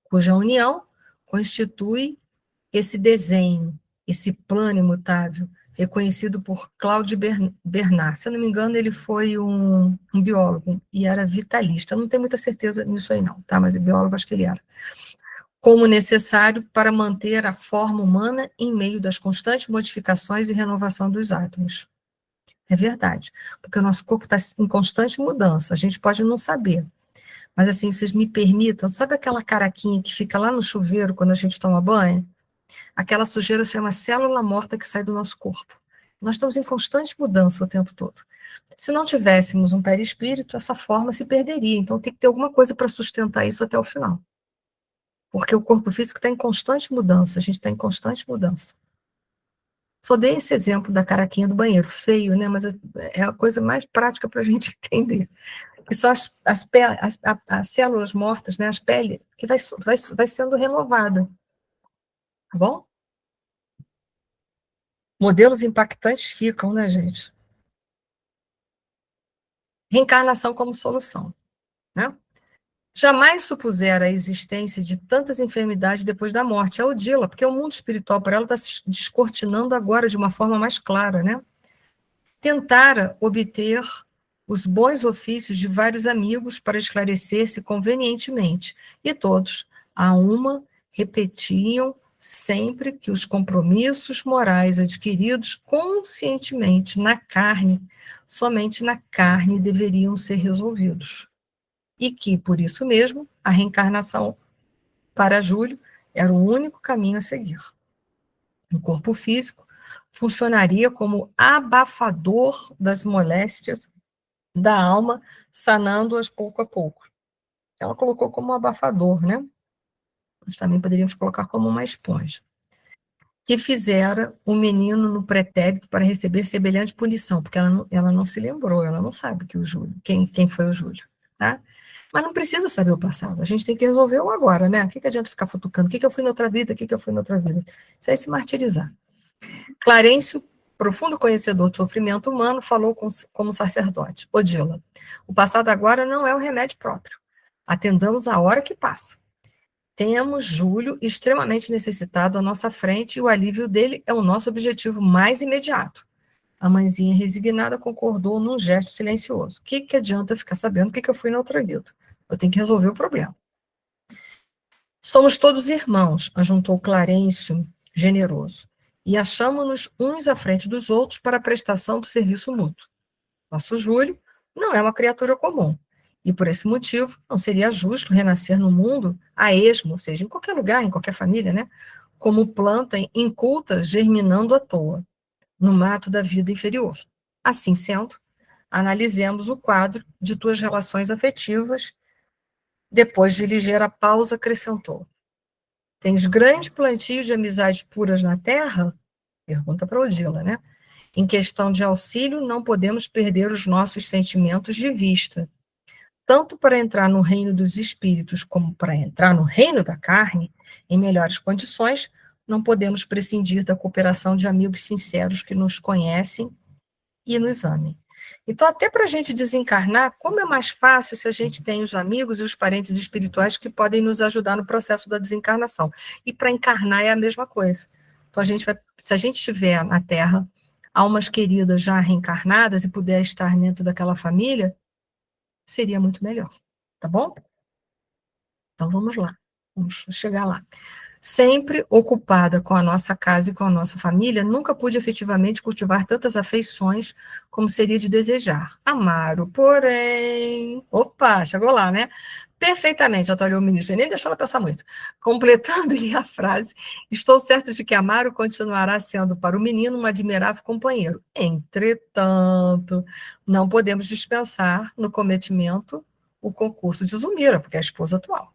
cuja união constitui esse desenho, esse plano imutável, reconhecido por Claude Bernard. Se eu não me engano, ele foi um biólogo e era vitalista. Eu não tenho muita certeza nisso aí não, tá? Mas biólogo acho que ele era. Como necessário para manter a forma humana em meio das constantes modificações e renovação dos átomos. É verdade, porque o nosso corpo está em constante mudança, a gente pode não saber. Mas assim, vocês me permitam, sabe aquela caraquinha que fica lá no chuveiro quando a gente toma banho? Aquela sujeira se chama célula morta que sai do nosso corpo. Nós estamos em constante mudança o tempo todo. Se não tivéssemos um perispírito, essa forma se perderia. Então tem que ter alguma coisa para sustentar isso até o final. porque o corpo físico está em constante mudança, a gente está em constante mudança. Só dei esse exemplo da caraquinha do banheiro, feio, né? Mas é a coisa mais prática para a gente entender. Que são as células mortas, né? As peles, que vai sendo renovada. Tá bom? Modelos impactantes ficam, né, gente? Reencarnação como solução, né? Jamais supusera a existência de tantas enfermidades depois da morte. É Odila, porque o mundo espiritual para ela está se descortinando agora de uma forma mais clara, né? Tentara obter os bons ofícios de vários amigos para esclarecer-se convenientemente, e todos, a uma, repetiam sempre que os compromissos morais adquiridos conscientemente na carne, somente na carne deveriam ser resolvidos, e que, por isso mesmo, a reencarnação para Júlio era o único caminho a seguir. O corpo físico funcionaria como abafador das moléstias da alma, sanando-as pouco a pouco. Ela colocou como um abafador, né? Nós também poderíamos colocar como uma esponja. Que fizera o menino no pretérito para receber semelhante punição, porque ela não se lembrou, ela não sabe que o Júlio, quem foi o Júlio, tá? Mas não precisa saber o passado, a gente tem que resolver o agora, né? O que adianta ficar futucando? O que eu fui na outra vida? O que eu fui na outra vida? Isso aí se martirizar. Clarencio, profundo conhecedor do sofrimento humano, falou como sacerdote. Odila, o passado agora não é o remédio próprio. Atendamos a hora que passa. Temos Júlio extremamente necessitado à nossa frente e o alívio dele é o nosso objetivo mais imediato. A mãezinha resignada concordou num gesto silencioso. O que adianta ficar sabendo o que eu fui na outra vida? Eu tenho que resolver o problema. Somos todos irmãos, ajuntou Clarencio, generoso, e achamos-nos uns à frente dos outros para a prestação do serviço mútuo. Nosso Júlio não é uma criatura comum, e por esse motivo não seria justo renascer no mundo a esmo, ou seja, em qualquer lugar, em qualquer família, né? Como planta inculta germinando à toa, no mato da vida inferior. Assim sendo, analisemos o quadro de tuas relações afetivas. Depois de ligeira pausa, acrescentou: tens grande plantio de amizades puras na terra? Pergunta para Odila, né? Em questão de auxílio, não podemos perder os nossos sentimentos de vista. Tanto para entrar no reino dos espíritos como para entrar no reino da carne, em melhores condições, não podemos prescindir da cooperação de amigos sinceros que nos conhecem e nos amem. Então, até para a gente desencarnar, como é mais fácil se a gente tem os amigos e os parentes espirituais que podem nos ajudar no processo da desencarnação. E para encarnar é a mesma coisa. Então, se a gente tiver na Terra almas queridas já reencarnadas e puder estar dentro daquela família, seria muito melhor, tá bom? Então, vamos lá, vamos chegar lá. Sempre ocupada com a nossa casa e com a nossa família, nunca pude efetivamente cultivar tantas afeições como seria de desejar. Amaro, porém... Opa, chegou lá, né? Perfeitamente, atalhou o ministro, nem deixou ela pensar muito. Completando-lhe a frase, estou certo de que Amaro continuará sendo para o menino um admirável companheiro. Entretanto, não podemos dispensar no cometimento o concurso de Zulmira, porque é a esposa atual.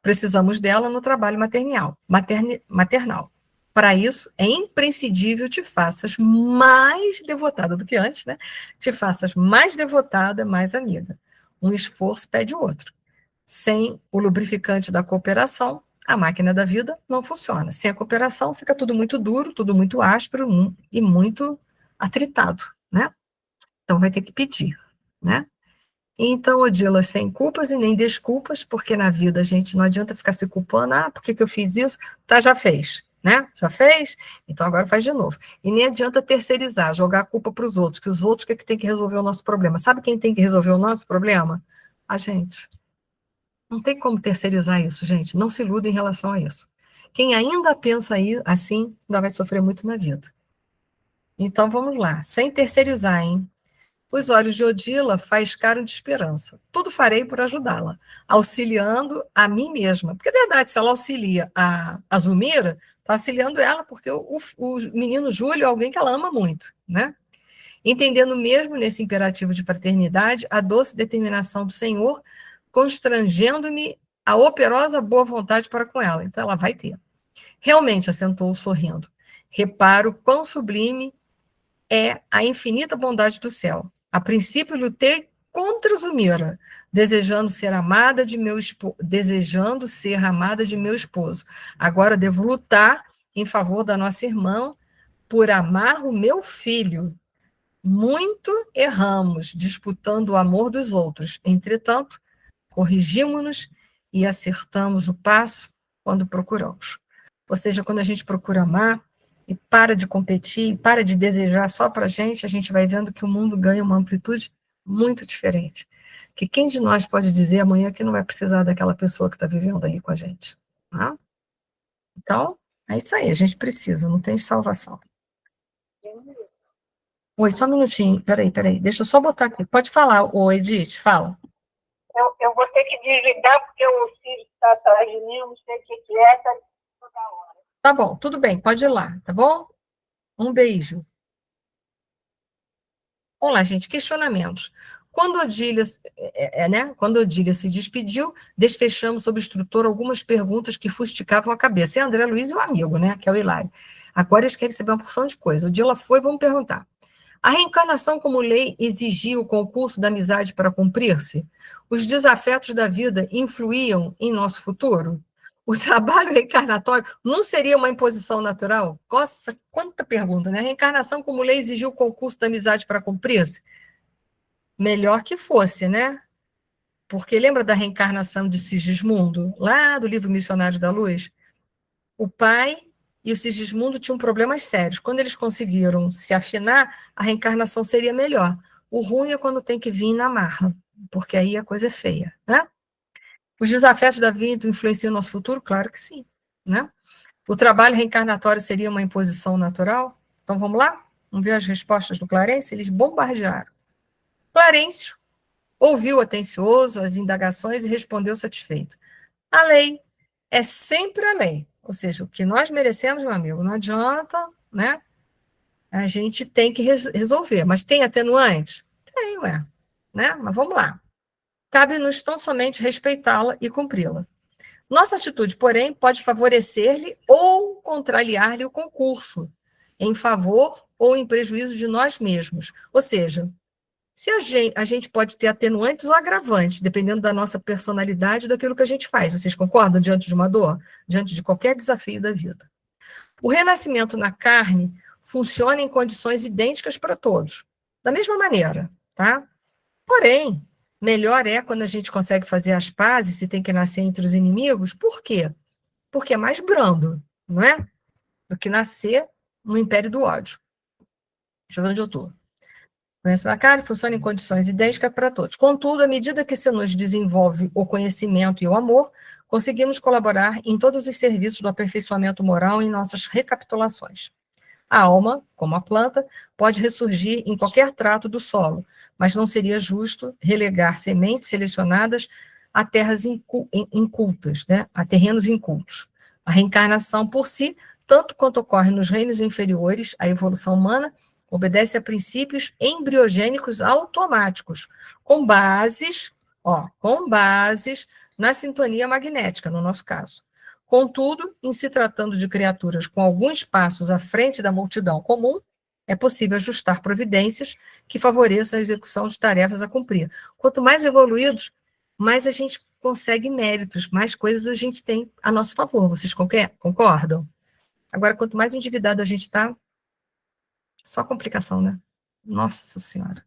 Precisamos dela no trabalho maternal. Para isso, é imprescindível te faças mais devotada do que antes, né? Te faças mais devotada, mais amiga. Um esforço pede o outro. Sem o lubrificante da cooperação, a máquina da vida não funciona. Sem a cooperação, fica tudo muito duro, tudo muito áspero e muito atritado, né? Então, vai ter que pedir, né? Então, Odila, sem culpas e nem desculpas, porque na vida a gente não adianta ficar se culpando, por que eu fiz isso? Tá, já fez, né? Já fez? Então agora faz de novo. E nem adianta terceirizar, jogar a culpa para os outros, que os outros que tem que resolver o nosso problema. Sabe quem tem que resolver o nosso problema? A gente. Não tem como terceirizar isso, gente. Não se iluda em relação a isso. Quem ainda pensa assim, ainda vai sofrer muito na vida. Então vamos lá, sem terceirizar, hein? Os olhos de Odila faiscaram de esperança. Tudo farei por ajudá-la, auxiliando a mim mesma. Porque é verdade, se ela auxilia a Zulmira, está auxiliando ela, porque o menino Júlio é alguém que ela ama muito, né? Entendendo mesmo nesse imperativo de fraternidade a doce determinação do Senhor, constrangendo-me a operosa boa vontade para com ela. Então, ela vai ter. Realmente, assentou sorrindo. Reparo quão sublime é a infinita bondade do céu. A princípio, lutei contra Zulmira, desejando ser amada de meu esposo. Agora devo lutar em favor da nossa irmã por amar o meu filho. Muito erramos, disputando o amor dos outros. Entretanto, corrigimos-nos e acertamos o passo quando procuramos. Ou seja, quando a gente procura amar e para de competir, e para de desejar só para a gente vai vendo que o mundo ganha uma amplitude muito diferente. Que quem de nós pode dizer amanhã que não vai precisar daquela pessoa que está vivendo ali com a gente? Tá? Então, é isso aí, a gente precisa, não tem salvação. Oi, só um minutinho, peraí, deixa eu só botar aqui. Pode falar, ô Edith, fala. Eu vou ter que desligar, porque o filho está atrás de mim, eu não sei o que é, está toda hora. Tá bom, tudo bem, pode ir lá, tá bom? Um beijo. Vamos lá, gente, questionamentos. Quando Odília se despediu, desfechamos sob o instrutor algumas perguntas que fustigavam a cabeça. É André Luiz e o amigo, né, que é o Hilário. Agora eles querem saber uma porção de coisa. Odília foi, vamos perguntar. A reencarnação como lei exigia o concurso da amizade para cumprir-se? Os desafetos da vida influíam em nosso futuro? O trabalho reencarnatório não seria uma imposição natural? Nossa, quanta pergunta, né? A reencarnação como lei exigiu o concurso da amizade para cumprir-se? Melhor que fosse, né? Porque lembra da reencarnação de Sigismundo, lá do livro Missionários da Luz? O pai e o Sigismundo tinham problemas sérios. Quando eles conseguiram se afinar, a reencarnação seria melhor. O ruim é quando tem que vir na marra, porque aí a coisa é feia, né? Os desafetos da vida influenciam o nosso futuro? Claro que sim, né? O trabalho reencarnatório seria uma imposição natural? Então vamos lá? Vamos ver as respostas do Clarencio? Eles bombardearam. Clarencio ouviu atencioso as indagações e respondeu satisfeito. A lei é sempre a lei. Ou seja, o que nós merecemos, meu amigo, não adianta, né? A gente tem que resolver. Mas tem atenuantes? Tem, ué. Né? Mas vamos lá. Cabe-nos tão somente respeitá-la e cumpri-la. Nossa atitude, porém, pode favorecer-lhe ou contrariar-lhe o concurso, em favor ou em prejuízo de nós mesmos. Ou seja, se a gente pode ter atenuantes ou agravantes, dependendo da nossa personalidade e daquilo que a gente faz. Vocês concordam? Diante de uma dor? Diante de qualquer desafio da vida. O renascimento na carne funciona em condições idênticas para todos, da mesma maneira, tá? Porém, melhor é quando a gente consegue fazer as pazes, se tem que nascer entre os inimigos. Por quê? Porque é mais brando, não é? Do que nascer no império do ódio. Deixa eu ver onde eu estou. Conhece na carne, funciona em condições idênticas para todos. Contudo, à medida que se nos desenvolve o conhecimento e o amor, conseguimos colaborar em todos os serviços do aperfeiçoamento moral em nossas recapitulações. A alma, como a planta, pode ressurgir em qualquer trato do solo, mas não seria justo relegar sementes selecionadas a terras incultas, né? A terrenos incultos. A reencarnação por si, tanto quanto ocorre nos reinos inferiores, a evolução humana, obedece a princípios embriogênicos automáticos, com bases na sintonia magnética, no nosso caso. Contudo, em se tratando de criaturas com alguns passos à frente da multidão comum, é possível ajustar providências que favoreçam a execução de tarefas a cumprir. Quanto mais evoluídos, mais a gente consegue méritos, mais coisas a gente tem a nosso favor. Vocês concordam? Agora, quanto mais endividado a gente está, só complicação, né? Nossa Senhora.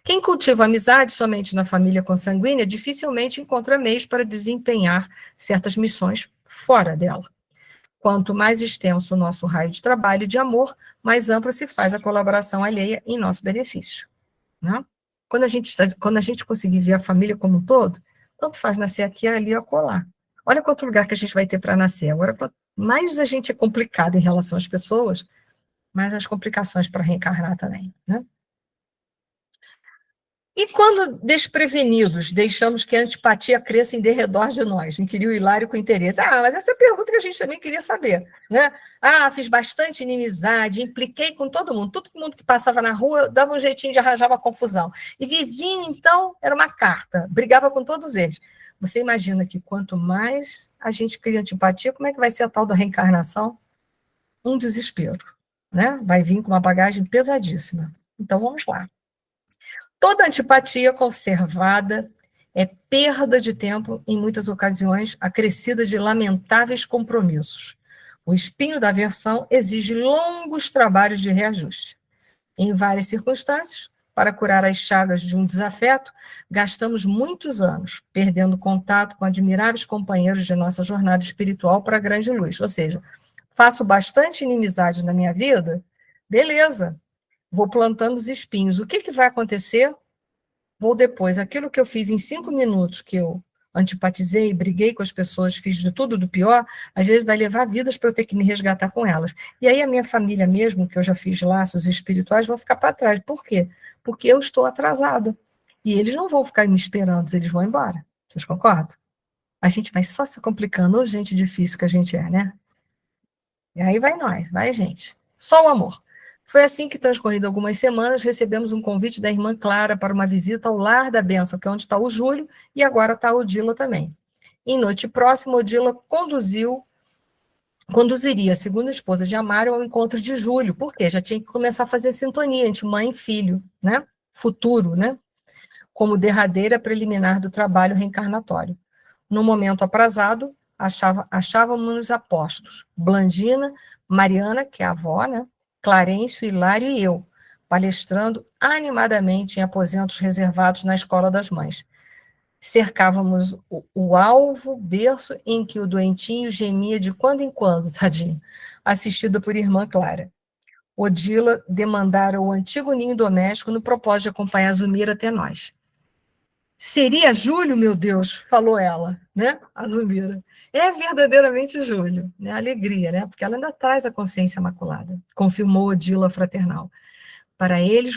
Quem cultiva amizade somente na família consanguínea dificilmente encontra meios para desempenhar certas missões fora dela. Quanto mais extenso o nosso raio de trabalho e de amor, mais ampla se faz a colaboração alheia em nosso benefício. Né? Quando a gente conseguir ver a família como um todo, tanto faz nascer aqui, ali ou acolá. Olha quanto lugar que a gente vai ter para nascer. Agora, quanto mais a gente é complicado em relação às pessoas, mais as complicações para reencarnar também, né? E quando desprevenidos, deixamos que a antipatia cresça em derredor de nós? Inquiriu Hilário com interesse. Mas essa é a pergunta que a gente também queria saber, né? Fiz bastante inimizade, impliquei com todo mundo que passava na rua dava um jeitinho de arranjar uma confusão. E vizinho, então, era uma carta, brigava com todos eles. Você imagina que quanto mais a gente cria antipatia, como é que vai ser a tal da reencarnação? Um desespero, né? Vai vir com uma bagagem pesadíssima. Então, vamos lá. Toda antipatia conservada é perda de tempo, em muitas ocasiões, acrescida de lamentáveis compromissos. O espinho da aversão exige longos trabalhos de reajuste. Em várias circunstâncias, para curar as chagas de um desafeto, gastamos muitos anos perdendo contato com admiráveis companheiros de nossa jornada espiritual para a grande luz. Ou seja, faço bastante inimizade na minha vida, beleza, vou plantando os espinhos. O que vai acontecer? Vou depois, aquilo que eu fiz em 5 minutos, que eu antipatizei, briguei com as pessoas, fiz de tudo do pior, às vezes vai levar vidas para eu ter que me resgatar com elas. E aí a minha família mesmo, que eu já fiz laços espirituais, vão ficar para trás. Por quê? Porque eu estou atrasada. E eles não vão ficar me esperando, eles vão embora. Vocês concordam? A gente vai só se complicando, ô gente difícil que a gente é, né? E aí vai nós, vai gente. Só o amor. Foi assim que, transcorrido algumas semanas, recebemos um convite da irmã Clara para uma visita ao Lar da Bênção, que é onde está o Júlio, e agora está a Odila também. Em noite próxima, Odila conduziria a segunda esposa de Amário ao encontro de Júlio, porque já tinha que começar a fazer sintonia entre mãe e filho, né? Futuro, né? Como derradeira preliminar do trabalho reencarnatório. No momento aprazado, achávamos-nos apostos. Blandina, Mariana, que é a avó, né? Clarencio, Hilário e eu, palestrando animadamente em aposentos reservados na Escola das Mães. Cercávamos o alvo berço em que o doentinho gemia de quando em quando, tadinho, assistido por irmã Clara. Odila demandara o antigo ninho doméstico no propósito de acompanhar Zumira até nós. Seria Júlio, meu Deus, falou ela, né? A Zumira. É verdadeiramente Júlio, né? Alegria, né? Porque ela ainda traz a consciência imaculada, confirmou Odila fraternal. Para ele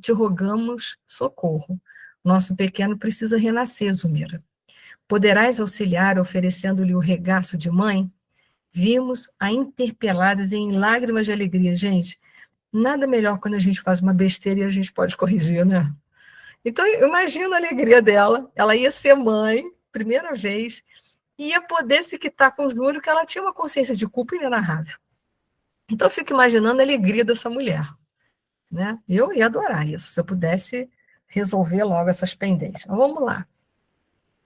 te rogamos socorro. Nosso pequeno precisa renascer, Zumira. Poderás auxiliar oferecendo-lhe o regaço de mãe? Vimos a interpeladas em lágrimas de alegria. Gente, nada melhor quando a gente faz uma besteira e a gente pode corrigir, né? Então, eu imagino a alegria dela. Ela ia ser mãe, primeira vez, e ia poder se quitar com o Júlio, que ela tinha uma consciência de culpa inenarrável. Então, eu fico imaginando a alegria dessa mulher, né? Eu ia adorar isso, se eu pudesse resolver logo essas pendências. Mas vamos lá.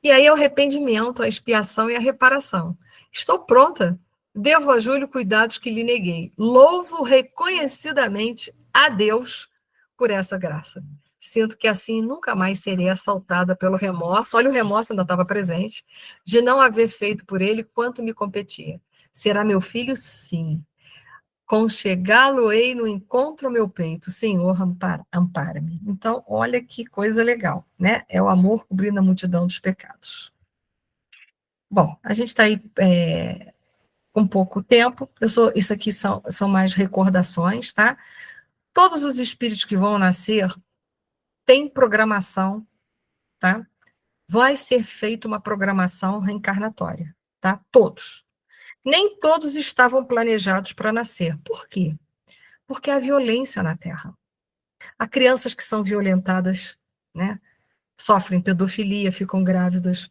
E aí, é o arrependimento, a expiação e a reparação. Estou pronta. Devo a Júlio cuidados que lhe neguei. Louvo reconhecidamente a Deus por essa graça. Sinto que assim nunca mais serei assaltada pelo remorso, olha, o remorso ainda estava presente, de não haver feito por ele quanto me competia. Será meu filho? Sim. Conchegá-lo-ei no encontro ao meu peito. Senhor, ampara-me. Então, olha que coisa legal, né? É o amor cobrindo a multidão dos pecados. Bom, a gente está aí com pouco tempo. Isso aqui são mais recordações, tá? Todos os espíritos que vão nascer tem programação, tá? Vai ser feita uma programação reencarnatória, tá? Todos. Nem todos estavam planejados para nascer. Por quê? Porque há violência na Terra. Há crianças que são violentadas, né? Sofrem pedofilia, ficam grávidas.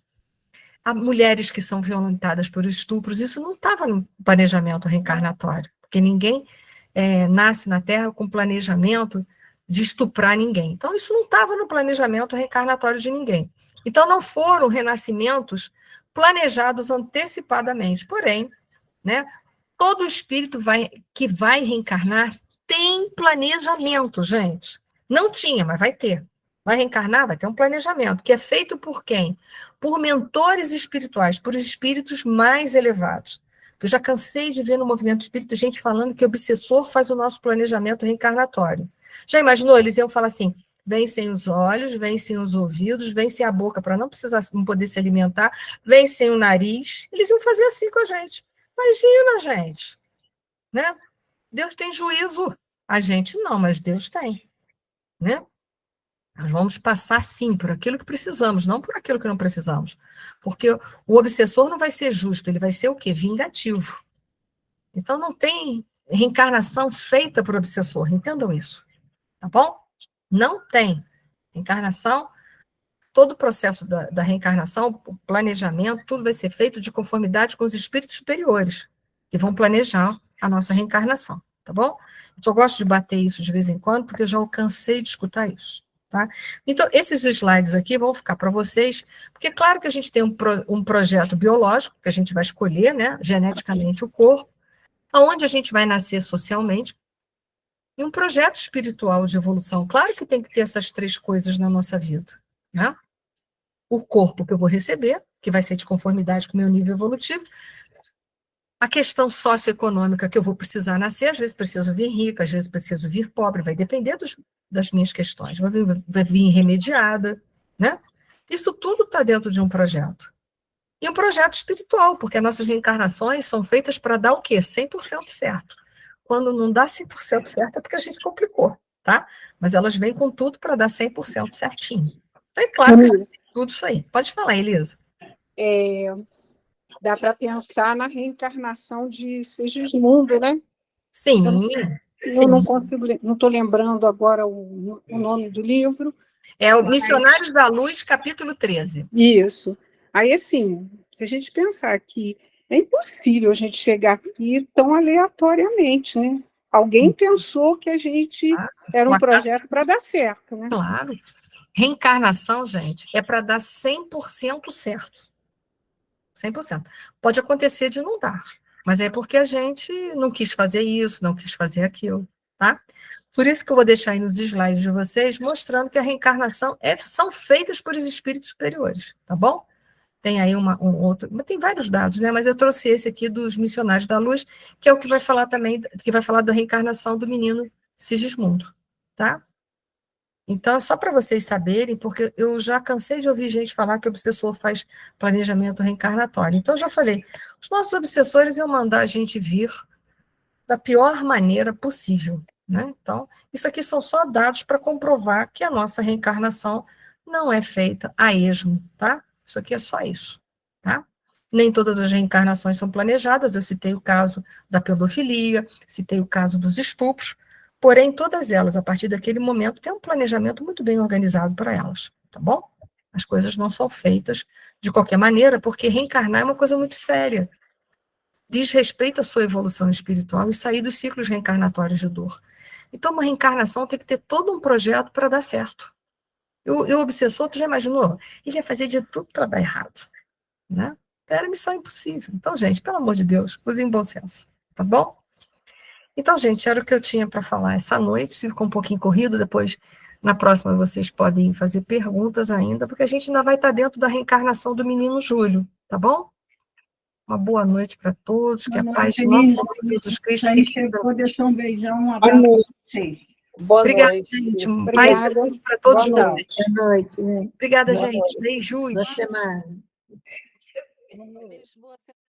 Há mulheres que são violentadas por estupros. Isso não estava no planejamento reencarnatório, porque ninguém nasce na Terra com planejamento de estuprar ninguém. Então, isso não estava no planejamento reencarnatório de ninguém. Então, não foram renascimentos planejados antecipadamente. Porém, né, todo espírito que vai reencarnar tem planejamento, gente. Não tinha, mas vai ter. Vai reencarnar, vai ter um planejamento, que é feito por quem? Por mentores espirituais, por espíritos mais elevados. Eu já cansei de ver no movimento espírita gente falando que o obsessor faz o nosso planejamento reencarnatório. Já imaginou? Eles iam falar assim, vem sem os olhos, vem sem os ouvidos, vem sem a boca para não poder se alimentar, vem sem o nariz. Eles iam fazer assim com a gente. Imagina, gente. Né? Deus tem juízo. A gente não, mas Deus tem. Né? Nós vamos passar, sim, por aquilo que precisamos, não por aquilo que não precisamos. Porque o obsessor não vai ser justo, ele vai ser o quê? Vingativo. Então, não tem reencarnação feita por obsessor, entendam isso, tá bom? Não tem. Reencarnação, todo o processo da reencarnação, o planejamento, tudo vai ser feito de conformidade com os espíritos superiores, que vão planejar a nossa reencarnação, tá bom? Então, eu gosto de bater isso de vez em quando, porque eu já cansei de escutar isso. Tá? Então, esses slides aqui vão ficar para vocês, porque é claro que a gente tem um projeto biológico, que a gente vai escolher, né, geneticamente o corpo, aonde a gente vai nascer socialmente, e um projeto espiritual de evolução. Claro que tem que ter essas 3 coisas na nossa vida, né? O corpo que eu vou receber, que vai ser de conformidade com o meu nível evolutivo, a questão socioeconômica que eu vou precisar nascer, às vezes preciso vir rica, às vezes preciso vir pobre, vai depender das minhas questões, vai vir remediada, né? Isso tudo está dentro de um projeto. E um projeto espiritual, porque as nossas reencarnações são feitas para dar o quê? 100% certo. Quando não dá 100% certo é porque a gente complicou, tá? Mas elas vêm com tudo para dar 100% certinho. Então é claro que a gente tem tudo isso aí. Pode falar, Elisa. Dá para pensar na reencarnação de Sigismundo, né? Sim, Eu não consigo, não estou lembrando agora o nome do livro. É o Missionários da Luz, capítulo 13. Isso. Aí, assim, se a gente pensar que é impossível a gente chegar aqui tão aleatoriamente, né? Alguém pensou que a gente era um projeto para dar certo, né? Claro. Reencarnação, gente, é para dar 100% certo. 100%. Pode acontecer de não dar, mas é porque a gente não quis fazer isso, não quis fazer aquilo, tá? Por isso que eu vou deixar aí nos slides de vocês, mostrando que a reencarnação são feitas por espíritos superiores, tá bom? Tem aí um outro, mas tem vários dados, né? Mas eu trouxe esse aqui dos Missionários da Luz, que é o que vai falar também, que vai falar da reencarnação do menino Sigismundo, tá? Então, é só para vocês saberem, porque eu já cansei de ouvir gente falar que o obsessor faz planejamento reencarnatório. Então, eu já falei, os nossos obsessores iam mandar a gente vir da pior maneira possível, né? Então, isso aqui são só dados para comprovar que a nossa reencarnação não é feita a esmo, tá? Isso aqui é só isso, tá? Nem todas as reencarnações são planejadas, eu citei o caso da pedofilia, citei o caso dos estupros, porém, todas elas, a partir daquele momento, tem um planejamento muito bem organizado para elas, tá bom? As coisas não são feitas de qualquer maneira, porque reencarnar é uma coisa muito séria. Diz respeito à sua evolução espiritual e sair dos ciclos reencarnatórios de dor. Então, uma reencarnação tem que ter todo um projeto para dar certo. E o obsessor, tu já imaginou? Ele ia fazer de tudo para dar errado, né? Era missão impossível. Então, gente, pelo amor de Deus, usem bom senso, tá bom? Então, gente, era o que eu tinha para falar essa noite, ficou um pouquinho corrido, depois, na próxima, vocês podem fazer perguntas ainda, porque a gente ainda vai estar dentro da reencarnação do menino Júlio, tá bom? Uma boa noite para todos, que a paz de nosso Senhor Jesus Cristo fique com vocês. Deixa um beijão, um abraço para vocês. Obrigada, gente. Paz e saúde para todos vocês. Boa noite. Obrigada, gente. Beijos. Boa semana. Beijo, boa semana.